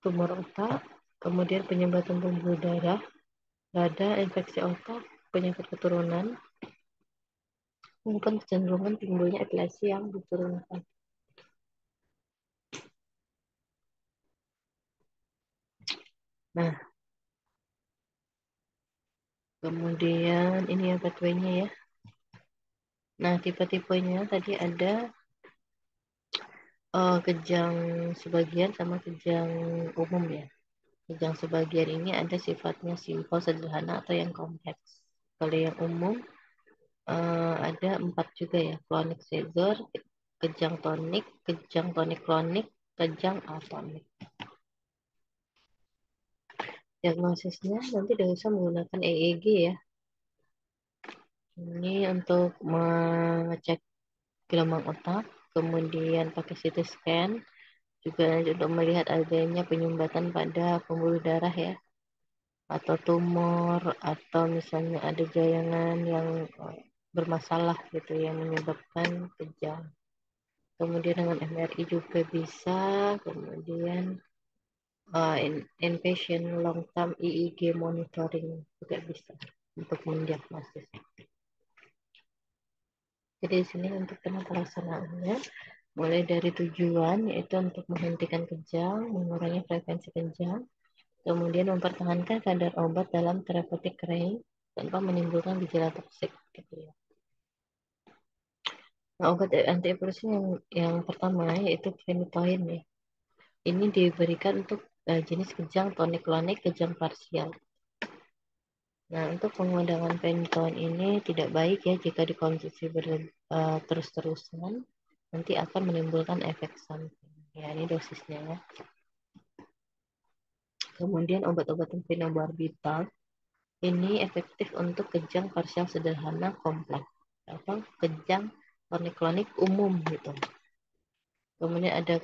tumor otak, kemudian penyumbatan pembuluh darah, rada, infeksi otak, penyakit keturunan, maupun kecenderungan timbulnya epilepsi yang diturunkan. Nah, kemudian ini ya pathway-nya ya. Nah, tipe-tipenya tadi ada kejang sebagian sama kejang umum ya. Kejang sebagian ini ada sifatnya simpel, sederhana, atau yang kompleks. Kalau yang umum ada 4 juga ya, chronic seizure, kejang tonik kronik, kejang atonik. Diagnosisnya nanti bisa menggunakan EEG ya. Ini untuk mengecek gelombang otak, kemudian pakai CT scan, juga untuk melihat adanya penyumbatan pada pembuluh darah ya, atau tumor, atau misalnya ada jayangan yang bermasalah gitu yang menyebabkan kejang. Kemudian dengan MRI juga bisa, kemudian inpatient long term EEG monitoring juga bisa untuk mendiagnosis. Jadi di sini untuk pelaksanaannya mulai dari tujuan yaitu untuk menghentikan kejang, mengurangi frekuensi kejang, kemudian mempertahankan kadar obat dalam therapeutic range tanpa menimbulkan gejala toksik gitu ya. Nah, obat antiepilepsi yang pertama yaitu phenytoin ya. Ini diberikan untuk jenis kejang tonik-klonik, kejang parsial. Nah, untuk pengudangan phenytoin ini tidak baik ya jika dikonsumsi terus-terusan, nanti akan menimbulkan efek samping. Ya, ini dosisnya ya. Kemudian obat-obatan phenobarbital ini efektif untuk kejang parsial sederhana kompleks atau kejang tonik-klonik umum gitu. Kemudian ada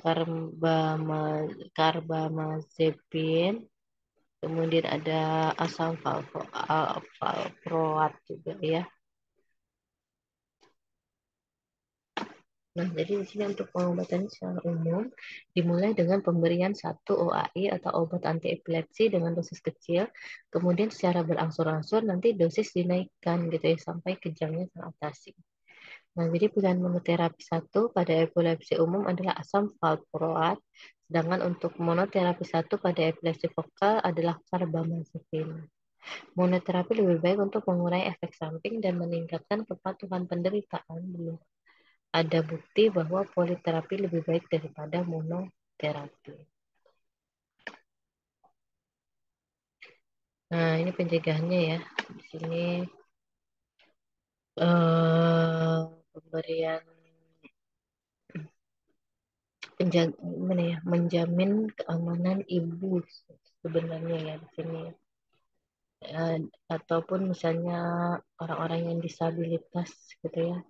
karbamazepin, kemudian ada asam valproat juga ya. Nah, jadi di sini untuk pengobatan secara umum dimulai dengan pemberian 1 OAI atau obat anti epilepsi dengan dosis kecil, kemudian secara berangsur-angsur nanti dosis dinaikkan gitu ya sampai kejangnya teratasi. Nah, jadi pilihan monoterapi 1 pada epilepsi umum adalah asam valproat, sedangkan untuk monoterapi 1 pada epilepsi fokal adalah carbamazepin. Monoterapi lebih baik untuk mengurangi efek samping dan meningkatkan kepatuhan penderitaan. Belum ada bukti bahwa politerapi lebih baik daripada monoterapi. Nah, ini pencegahannya ya. Di sini pemberian menjamin keamanan ibu sebenarnya ya di sini. Eh, Ataupun misalnya orang-orang yang disabilitas gitu ya,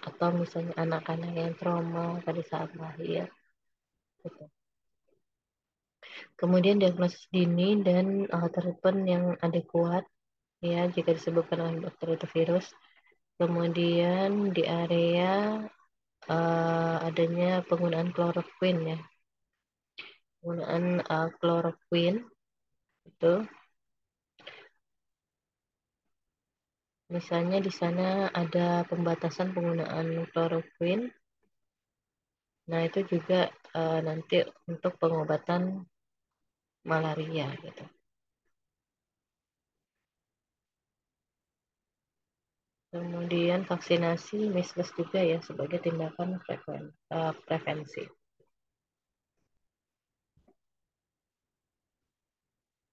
atau misalnya anak-anak yang trauma pada saat lahir gitu. Kemudian diagnosis dini dan treatment yang adekuat ya jika disebabkan oleh bakteri atau virus. Kemudian di area adanya penggunaan chloroquine ya, penggunaan chloroquine itu misalnya di sana ada pembatasan penggunaan chloroquine. Nah, itu juga nanti untuk pengobatan malaria gitu. Kemudian vaksinasi measles juga ya sebagai tindakan prevensi.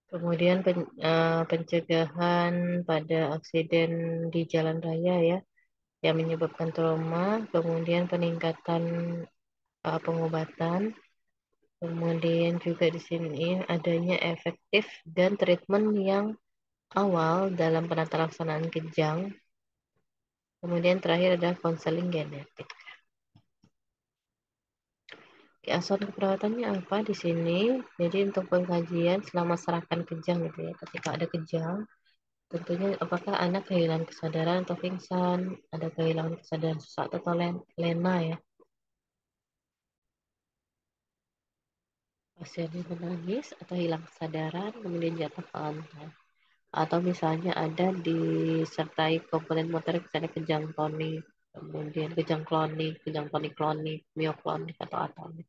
Kemudian pencegahan pada aksiden di jalan raya ya. yang menyebabkan trauma, kemudian peningkatan pengobatan, kemudian juga di sini adanya efektif dan treatment yang awal dalam penata laksanaan kejang, kemudian terakhir adalah konseling genetik. Asuhan keperawatannya apa di sini? Jadi untuk pengkajian selama serahkan kejang gitu ya, ketika ada kejang, tentunya apakah anak kehilangan kesadaran atau pingsan, ada kehilangan kesadaran sesaat atau lena ya. Pasiennya menangis atau hilang kesadaran, kemudian jatuh ke lantai. Atau misalnya ada disertai komponen motorik, misalnya kejang tonik, kemudian kejang tonik klonik, mioklonik atau atonik.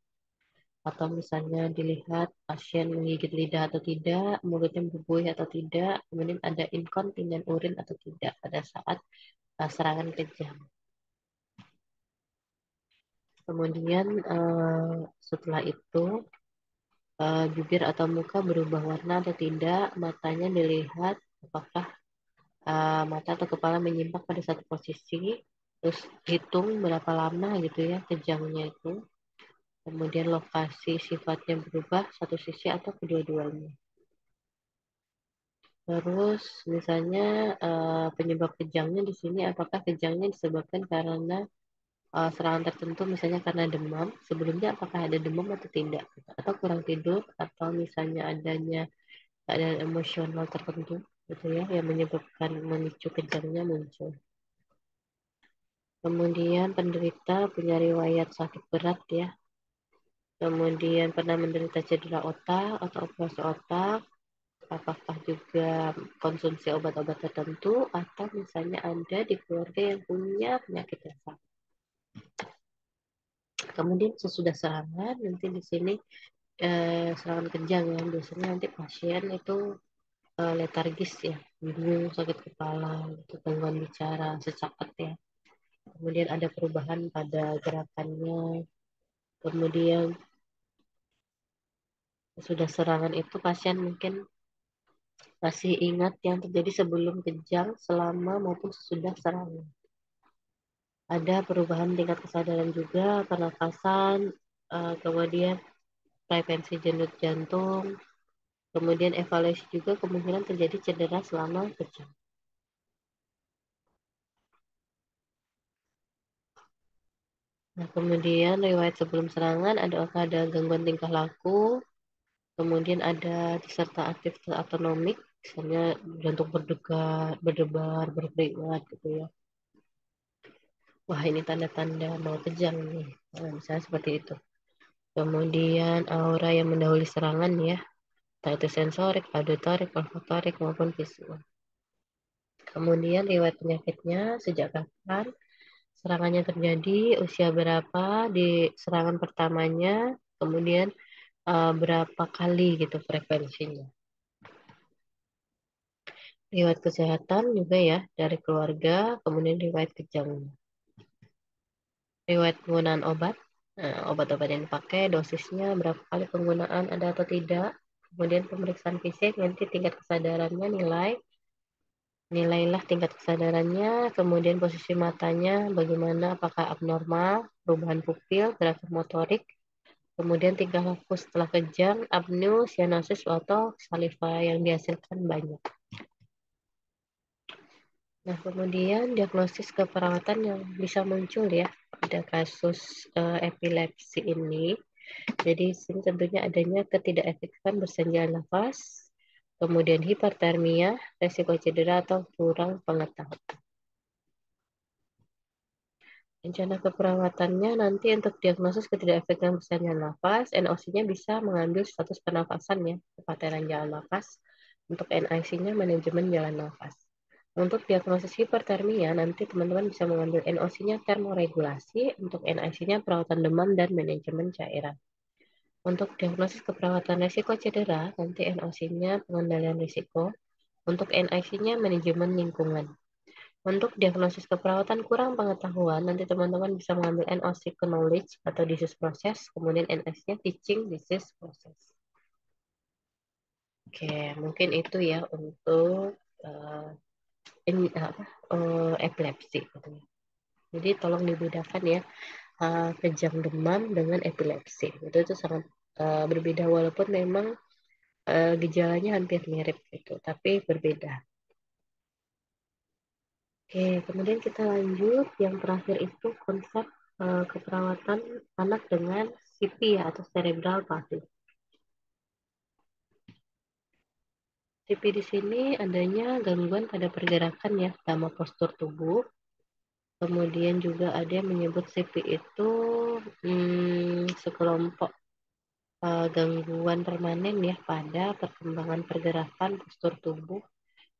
Atau misalnya dilihat pasien menggigit lidah atau tidak, mulutnya berbuih atau tidak, kemudian ada inkontinen urin atau tidak pada saat serangan kejang. Kemudian setelah itu bibir atau muka berubah warna atau tidak, matanya dilihat apakah mata atau kepala menyimpang pada satu posisi, terus hitung berapa lama gitu ya kejangnya itu, kemudian lokasi sifatnya berubah satu sisi atau kedua-duanya. Terus misalnya penyebab kejangnya di sini apakah kejangnya disebabkan karena serangan tertentu, misalnya karena demam, sebelumnya apakah ada demam atau tidak, atau kurang tidur, atau misalnya adanya keadaan emosional tertentu gitu ya yang menyebabkan memicu kejangnya muncul. Kemudian penderita punya riwayat sakit berat ya. Kemudian pernah menderita cedera otak atau operasi otak, apakah juga konsumsi obat-obat tertentu, atau misalnya ada di keluarga yang punya penyakit yang sama. Kemudian sesudah serangan, nanti di sini serangan kejang ya, biasanya nanti pasien itu letargis ya, bingung, sakit kepala, gitu, gangguan bicara, sesak ya. Kemudian ada perubahan pada gerakannya. Kemudian sudah serangan itu pasien mungkin masih ingat yang terjadi sebelum kejang, selama maupun sesudah serangan. Ada perubahan tingkat kesadaran juga, pernafasan, kemudian frekuensi denyut jantung, kemudian evaluasi juga kemungkinan terjadi cedera selama kejang. Nah, kemudian riwayat sebelum serangan ada gangguan tingkah laku, kemudian ada diserta aktivitas autonomik, misalnya jantung berdebar, berkeringat gitu ya. Wah, ini tanda-tanda mau kejang nih. Nah, misalnya seperti itu. Kemudian aura yang mendahului serangan ya, entah itu sensorik, auditorik, olfaktorik maupun visual. Kemudian riwayat penyakitnya, sejak kapan serangannya terjadi, usia berapa di serangan pertamanya, kemudian berapa kali gitu frekuensinya. Riwayat kesehatan juga ya dari keluarga, kemudian riwayat kejangnya. Riwayat penggunaan obat, obat-obat yang dipakai, dosisnya, berapa kali penggunaan ada atau tidak. Kemudian pemeriksaan fisik, nanti tingkat kesadarannya, nilailah tingkat kesadarannya, kemudian posisi matanya, bagaimana, apakah abnormal, perubahan pupil, gerakan motorik, kemudian tingkah laku setelah kejang, apneu, sianosis, atau saliva yang dihasilkan banyak. Nah, kemudian diagnosis keperawatan yang bisa muncul ya pada kasus epilepsi ini. Jadi sini tentunya adanya ketidakefektifan bersenjata nafas, kemudian hipertermia, resiko cedera atau kurang pengetahuan. Rencana keperawatannya nanti untuk diagnosis ketidakefektifan bersenjata nafas, NOC-nya bisa mengambil status pernafasan ya, kepateran jalan nafas. Untuk NIC-nya manajemen jalan nafas. Untuk diagnosis hipertermia, nanti teman-teman bisa mengambil NOC-nya termoregulasi, untuk NIC-nya perawatan demam dan manajemen cairan. Untuk diagnosis keperawatan risiko cedera, nanti NOC-nya pengendalian risiko. Untuk NIC-nya manajemen lingkungan. Untuk diagnosis keperawatan kurang pengetahuan, nanti teman-teman bisa mengambil NOC ke knowledge atau disease process, kemudian NIC-nya teaching disease process. Oke, mungkin itu ya untuk uh, epilepsi. Gitu. Jadi tolong dibedakan ya, kejang demam dengan epilepsi. Itu sangat berbeda walaupun memang gejalanya hampir mirip gitu, tapi berbeda. Oke, kemudian kita lanjut. Yang terakhir itu konsep keperawatan anak dengan CP ya, atau cerebral palsy. CP di sini adanya gangguan pada pergerakan ya, sama postur tubuh. Kemudian juga ada yang menyebut CP itu sekelompok gangguan permanen ya pada perkembangan pergerakan postur tubuh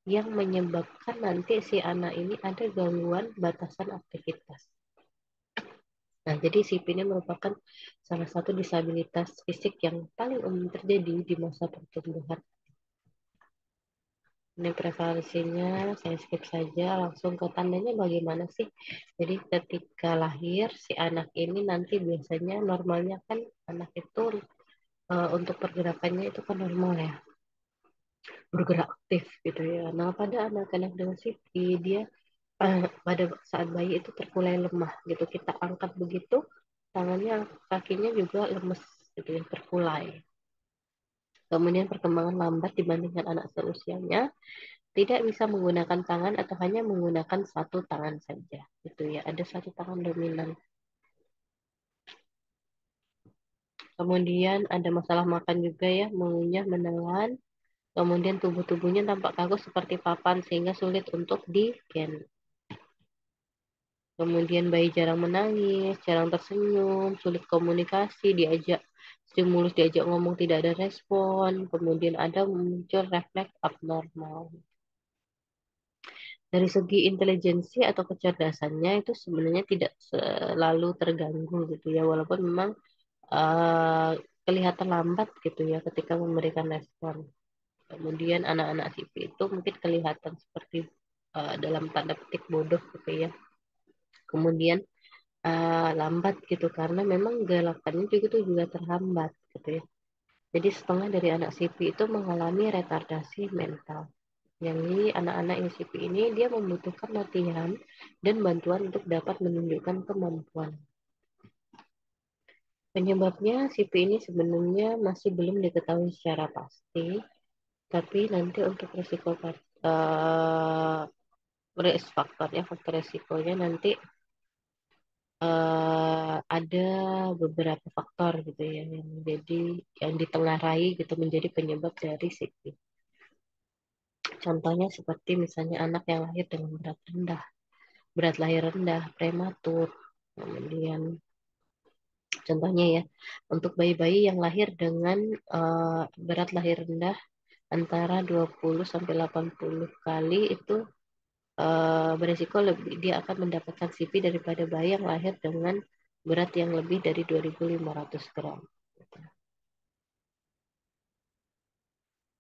yang menyebabkan nanti si anak ini ada gangguan batasan aktivitas. Nah, jadi CP ini merupakan salah satu disabilitas fisik yang paling umum terjadi di masa pertumbuhan. Ini prevalensinya saya skip saja, langsung ke tandanya bagaimana sih. Jadi ketika lahir si anak ini nanti biasanya normalnya kan anak itu untuk pergerakannya itu kan normal ya, bergerak aktif gitu ya. Nah, pada anak-anak dengan CP dia pada saat bayi itu terkulai lemah gitu. Kita angkat begitu, tangannya, kakinya juga lemes gitu ya, terkulai. Kemudian perkembangan lambat dibandingkan anak seusianya, tidak bisa menggunakan tangan atau hanya menggunakan satu tangan saja. Gitu ya, ada satu tangan dominan. Kemudian ada masalah makan juga ya, mengunyah, menelan. Kemudian tubuh-tubuhnya tampak kaku seperti papan sehingga sulit untuk digendong. Kemudian bayi jarang menangis, jarang tersenyum, sulit komunikasi, diajak stimulus, diajak ngomong tidak ada respon. Kemudian ada muncul refleks abnormal. Dari segi intelijensi atau kecerdasannya itu sebenarnya tidak selalu terganggu gitu ya, walaupun memang uh, kelihatan lambat gitu ya ketika memberikan respon. Kemudian anak-anak sipil itu mungkin kelihatan seperti dalam tanda petik bodoh gitu ya. Kemudian lambat gitu karena memang gerakannya juga tuh juga terhambat gitu ya. Jadi setengah dari anak CP itu mengalami retardasi mental. Yang ini anak-anak yang CP ini dia membutuhkan latihan dan bantuan untuk dapat menunjukkan kemampuan. Penyebabnya CP ini sebenarnya masih belum diketahui secara pasti, tapi nanti untuk risiko risk faktornya, faktor risikonya nanti ada beberapa faktor gitu ya yang menjadi yang ditengarai gitu menjadi penyebab dari CP. Contohnya seperti misalnya anak yang lahir dengan berat lahir rendah, prematur. Kemudian contohnya ya, untuk bayi-bayi yang lahir dengan berat lahir rendah antara 20 sampai 80 kali itu beresiko lebih dia akan mendapatkan CP daripada bayi yang lahir dengan berat yang lebih dari 2.500 gram.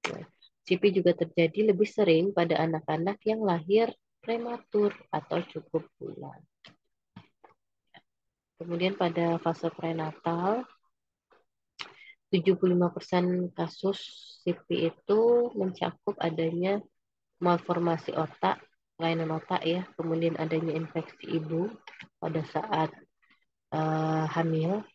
Nah, CP juga terjadi lebih sering pada anak-anak yang lahir prematur atau cukup bulan. Kemudian pada fase prenatal, 75% kasus CP itu mencakup adanya malformasi otak, kelainan otak ya, kemudian adanya infeksi ibu pada saat hamil.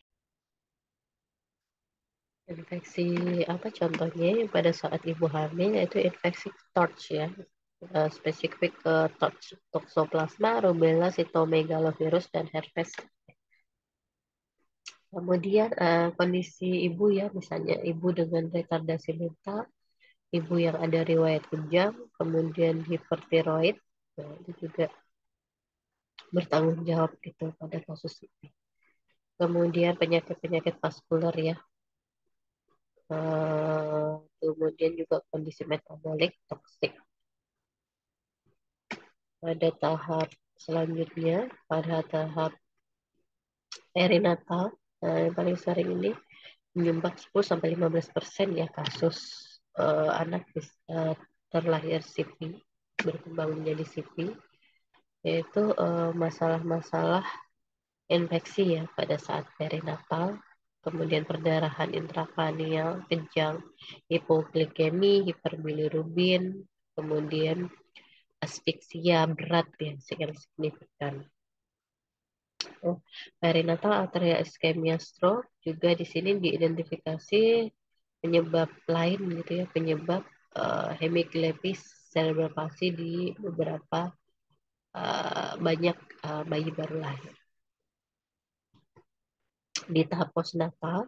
Infeksi apa contohnya yang pada saat ibu hamil yaitu infeksi TORCH ya, spesifik ke TORCH, Toxoplasma, Rubella, Cytomegalovirus, dan herpes. Kemudian kondisi ibu ya, misalnya ibu dengan retardasi mental, ibu yang ada riwayat kejang, kemudian hipertiroid, nah, itu juga bertanggung jawab gitu pada kasus ini. Kemudian penyakit-penyakit vaskuler ya, kemudian juga kondisi metabolik toksik. Pada tahap selanjutnya, pada tahap perinatal, yang paling sering ini menyumbang 10-15% ya kasus anak terlahir CP, berkembang menjadi CP, yaitu masalah-masalah infeksi ya pada saat perinatal, kemudian perdarahan intrakranial, kejang, hipoglikemi, hiperbilirubin, kemudian asfiksia berat ya, yang signifikan. Oh, perinatal arteria iskemia stroke juga di sini diidentifikasi penyebab lain gitu ya, penyebab hemiplegia cerebral palsy di beberapa banyak bayi baru lahir. Di tahap postnatal,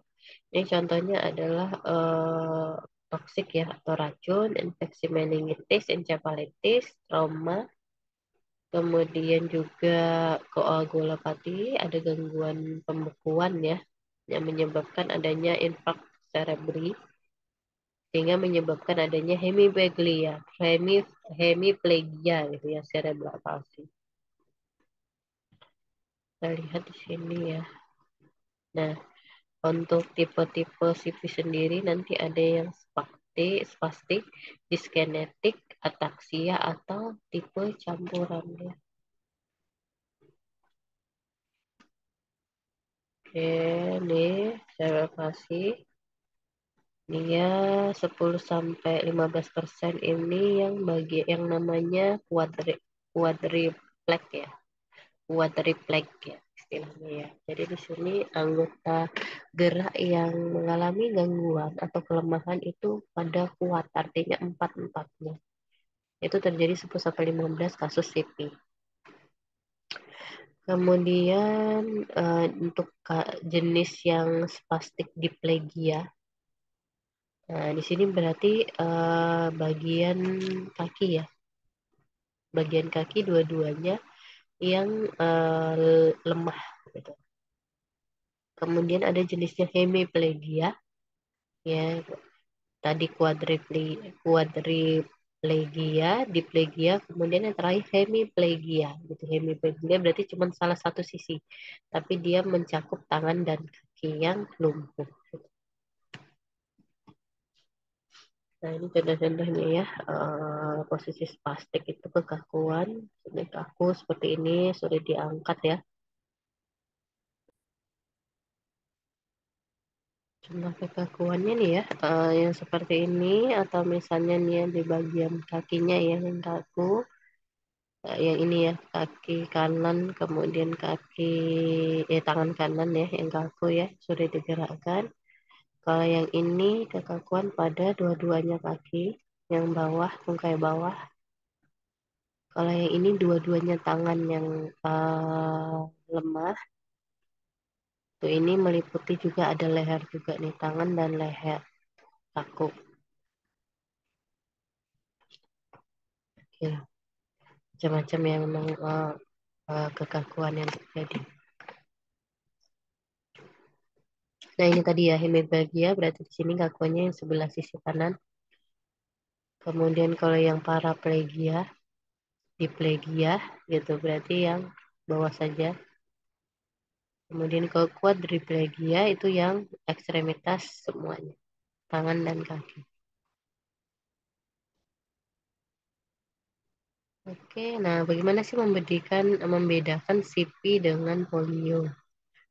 ini contohnya adalah toksik ya atau racun, infeksi meningitis, encephalitis, trauma, kemudian juga koagulopati, ada gangguan pembekuan ya, yang menyebabkan adanya infark cerebri, sehingga menyebabkan adanya hemiplegia gitu ya, cerebral palsy. Kita lihat di sini ya. Nah, untuk tipe-tipe CP sendiri nanti ada yang spastik, diskinetik, ataksia, atau tipe campuran ya. Oke, nih cerebral palsy. Dia 10 sampai 15% ini yang yang namanya quadriplex ya. Quadriplex ya istilahnya ya. Jadi di sini anggota gerak yang mengalami gangguan atau kelemahan itu pada kuat, artinya empat-empatnya. Itu terjadi 10 sampai 15 kasus CP. Kemudian untuk jenis yang spastik diplegia. Nah, di sini berarti bagian kaki ya, bagian kaki dua-duanya yang lemah gitu. Kemudian ada jenisnya hemiplegia ya, tadi quadriplegia, diplegia, kemudian yang terakhir hemiplegia gitu. Hemiplegia berarti cuma salah satu sisi, tapi dia mencakup tangan dan kaki yang lumpuh. Nah, ini contoh-contohnya ya. Posisi spastik itu kekakuan, ini kaku seperti ini, sulit diangkat ya. Contoh kekakuannya nih ya, yang seperti ini, atau misalnya nih ya, di bagian kakinya ya, yang kaku. Yang ini ya, kaki kanan, kemudian tangan kanan ya, yang kaku ya, sulit digerakkan. Kalau yang ini kekakuan pada dua-duanya kaki, yang bawah, tungkai bawah. Kalau yang ini dua-duanya tangan yang lemah, tuh ini meliputi juga ada leher juga nih, tangan dan leher kaku. Ya, macam-macam ya memang kekakuan yang terjadi. Nah ini tadi ya hemibagia, berarti di sini kakuannya yang sebelah sisi kanan. Kemudian kalau yang paraplegia, diplegia gitu, berarti yang bawah saja. Kemudian kalau quadriplegia itu yang ekstremitas semuanya, tangan dan kaki. Oke, nah bagaimana sih membedakan CP dengan polio?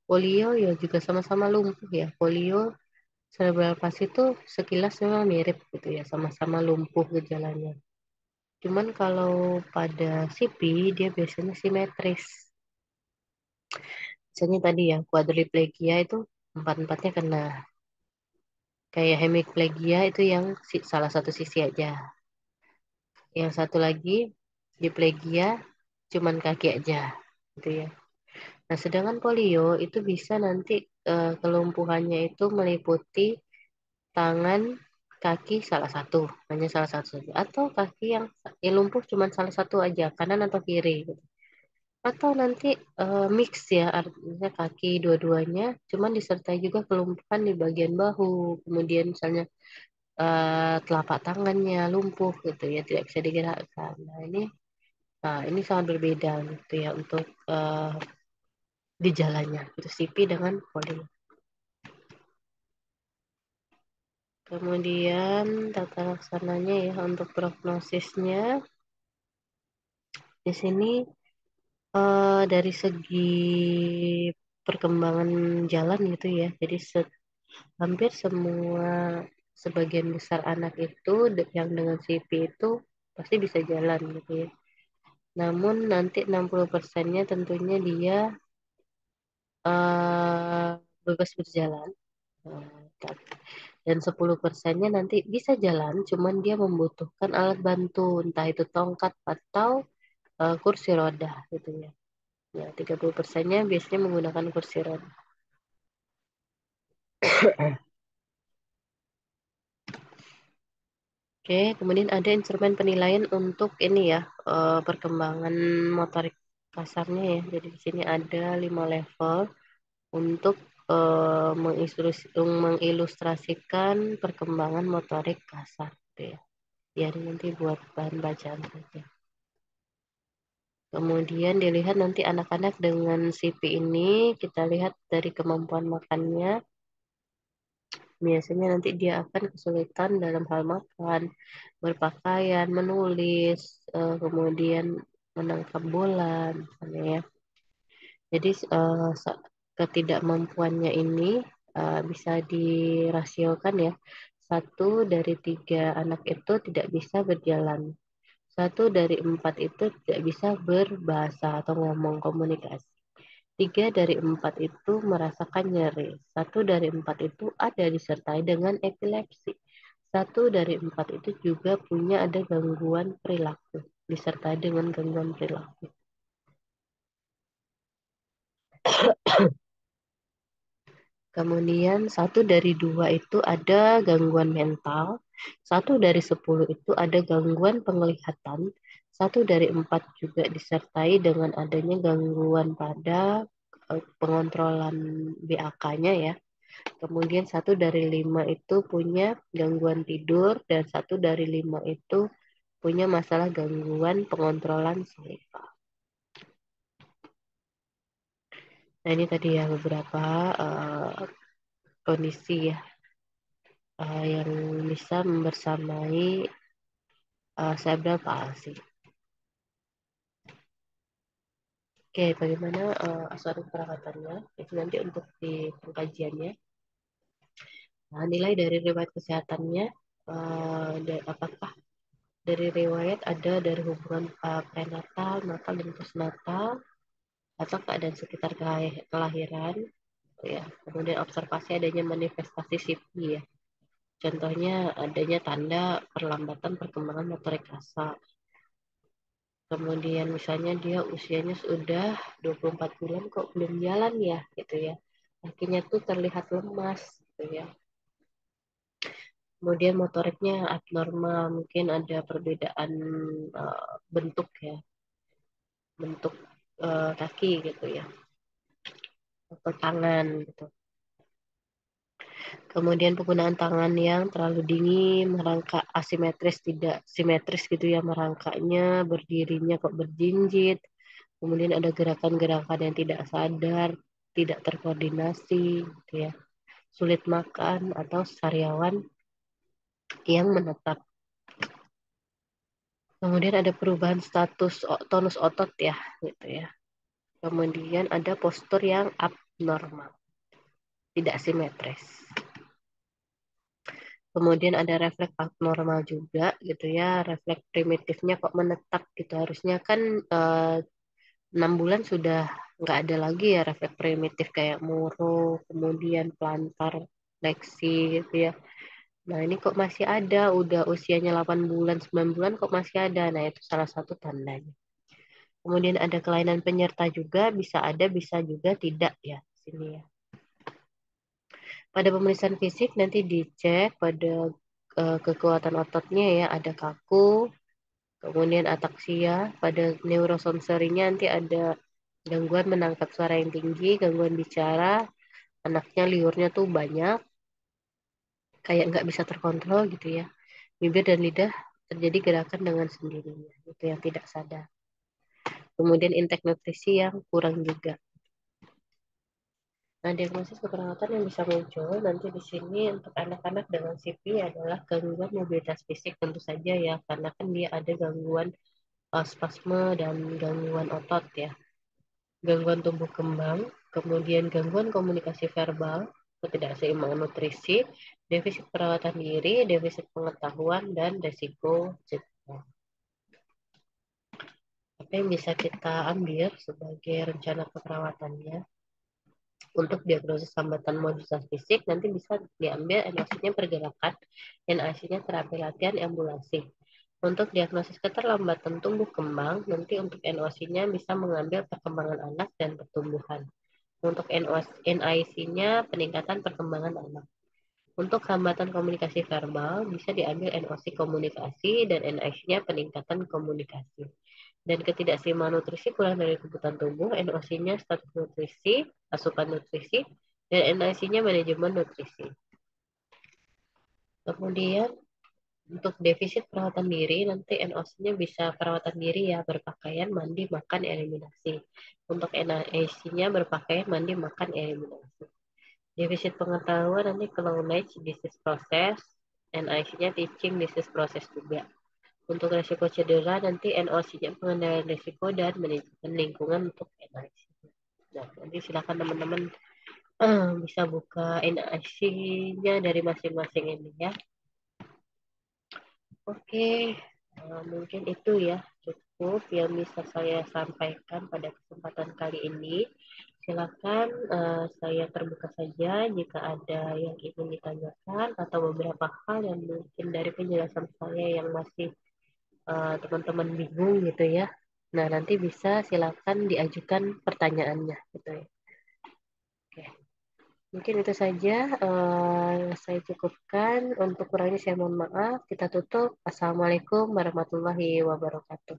Polio ya juga sama-sama lumpuh ya. Polio cerebral palsy itu sekilas memang mirip gitu ya, sama-sama lumpuh gejalanya. Cuman kalau pada CP dia biasanya simetris. Misalnya tadi ya quadriplegia itu empat-empatnya kena. Kayak hemiplegia itu yang salah satu sisi aja. Yang satu lagi diplegia cuman kaki aja gitu ya. Nah, sedangkan polio itu bisa nanti kelumpuhannya itu meliputi tangan, kaki salah satu, hanya salah satu saja, atau kaki yang lumpuh cuma salah satu aja, kanan atau kiri, gitu. Atau nanti mix ya, artinya kaki dua-duanya, cuman disertai juga kelumpuhan di bagian bahu, kemudian misalnya telapak tangannya lumpuh gitu ya, tidak bisa digerakkan. Nah ini sangat berbeda gitu ya untuk gejalanya, itu CP dengan polio. Kemudian tata laksananya ya untuk prognosisnya di sini dari segi perkembangan jalan gitu ya. Jadi hampir semua sebagian besar anak itu yang dengan CP itu pasti bisa jalan gitu ya. Namun nanti 60%-nya tentunya dia eh, bebas berjalan. Eh, dan 10%-nya nanti bisa jalan, cuman dia membutuhkan alat bantu, entah itu tongkat atau kursi roda gitu ya. Ya, 30%-nya biasanya menggunakan kursi roda. Oke, kemudian ada instrumen penilaian untuk ini ya, perkembangan motorik kasarnya ya. Jadi di sini ada 5 level untuk mengilustrasikan perkembangan motorik kasar gitu ya. Ya, nanti buat bahan bacaan saja. Kemudian dilihat nanti anak-anak dengan CP ini, kita lihat dari kemampuan makannya. Biasanya nanti dia akan kesulitan dalam hal makan, berpakaian, menulis, kemudian menangkap bola, misalnya ya. Jadi ketidakmampuannya ini bisa dirasiokan ya. 1 dari 3 anak itu tidak bisa berjalan. 1 dari 4 itu tidak bisa berbahasa atau ngomong komunikasi. 3 dari 4 itu merasakan nyeri. 1 dari 4 itu ada disertai dengan epilepsi. 1 dari 4 itu juga punya ada gangguan perilaku, disertai dengan gangguan perilaku. Kemudian 1 dari 2 itu ada gangguan mental, 1 dari 10 itu ada gangguan penglihatan, 1 dari 4 juga disertai dengan adanya gangguan pada pengontrolan BAK-nya ya. Kemudian 1 dari 5 itu punya gangguan tidur dan 1 dari 5 itu punya masalah gangguan pengontrolan selera. Nah ini tadi ya beberapa kondisi ya yang bisa membersamai cerebral palsy. Oke, bagaimana asuransi perawatannya? Itu nanti untuk di pengkajiannya. Nah, nilai dari riwayat kesehatannya, apakah dari riwayat ada dari hubungan prenatal, natal, dan postnatal, atau keadaan sekitar kelahiran, ya. Kemudian observasi adanya manifestasi CP ya. Contohnya adanya tanda perlambatan perkembangan motorik kasar. Kemudian misalnya dia usianya sudah 24 bulan kok belum jalan ya gitu ya. Kakinya tuh terlihat lemas gitu ya. Kemudian motoriknya abnormal, mungkin ada perbedaan bentuk ya, bentuk kaki gitu ya, atau tangan gitu. Kemudian penggunaan tangan yang terlalu dingin, merangkak asimetris, tidak simetris gitu ya, merangkaknya, berdirinya kok berjinjit. Kemudian ada gerakan-gerakan yang tidak sadar, tidak terkoordinasi, gitu ya. Sulit makan atau sariawan yang menetap. Kemudian ada perubahan status tonus otot ya, gitu ya. Kemudian ada postur yang abnormal, tidak simetris. Kemudian ada refleks abnormal juga gitu ya, refleks primitifnya kok menetap gitu. Harusnya kan 6 bulan sudah nggak ada lagi ya refleks primitif kayak muro, kemudian plantar, fleksi gitu ya. Nah ini kok masih ada, udah usianya 8 bulan, 9 bulan kok masih ada. Nah itu salah satu tandanya. Kemudian ada kelainan penyerta juga, bisa ada, bisa juga tidak ya. Sini ya. Pada pemeriksaan fisik nanti dicek pada kekuatan ototnya ya, ada kaku, kemudian ataksia, pada neurosensorinya nanti ada gangguan menangkap suara yang tinggi, gangguan bicara, anaknya liurnya tuh banyak, kayak nggak bisa terkontrol gitu ya. Bibir dan lidah terjadi gerakan dengan sendirinya, itu yang tidak sadar. Kemudian intake nutrisi yang kurang juga. Nah, diagnosis keperawatan yang bisa muncul nanti di sini untuk anak-anak dengan CP adalah gangguan mobilitas fisik tentu saja ya, karena kan dia ada gangguan spasme dan gangguan otot ya, gangguan tumbuh kembang, kemudian gangguan komunikasi verbal, ketidakseimbangan nutrisi, defisit perawatan diri, defisit pengetahuan, dan resiko cedera. Apa yang bisa kita ambil sebagai rencana keperawatannya? Untuk diagnosis hambatan mobilitas fisik, nanti bisa diambil NOC-nya pergerakan, NAC-nya terapi latihan ambulasi. Untuk diagnosis keterlambatan tumbuh kembang, nanti untuk NOC-nya bisa mengambil perkembangan anak dan pertumbuhan. Untuk NIC-nya peningkatan perkembangan anak. Untuk hambatan komunikasi verbal, bisa diambil NOC komunikasi dan NIC-nya peningkatan komunikasi. Dan ketidakseimbang nutrisi kurang dari kebutuhan tubuh, NOC-nya status nutrisi, asupan nutrisi, dan NIC-nya manajemen nutrisi. Kemudian untuk defisit perawatan diri, nanti NOC-nya bisa perawatan diri ya, berpakaian, mandi, makan, eliminasi. Untuk NIC-nya berpakaian, mandi, makan, eliminasi. Defisit pengetahuan nanti knowledge, disease process, NIC-nya teaching, disease process juga. Untuk resiko cedera nanti NOC-nya pengendalian risiko dan manajemen lingkungan untuk NIC. Nah, nanti silakan teman-teman bisa buka NIC-nya dari masing-masing ini ya. Oke, mungkin itu ya cukup yang bisa saya sampaikan pada kesempatan kali ini. Silakan saya terbuka saja jika ada yang ingin ditanyakan atau beberapa hal yang mungkin dari penjelasan saya yang masih teman-teman bingung gitu ya. Nah, nanti bisa silakan diajukan pertanyaannya gitu ya. Oke. Mungkin itu saja saya cukupkan. Untuk kurangnya saya mohon maaf. Kita tutup. Assalamualaikum warahmatullahi wabarakatuh.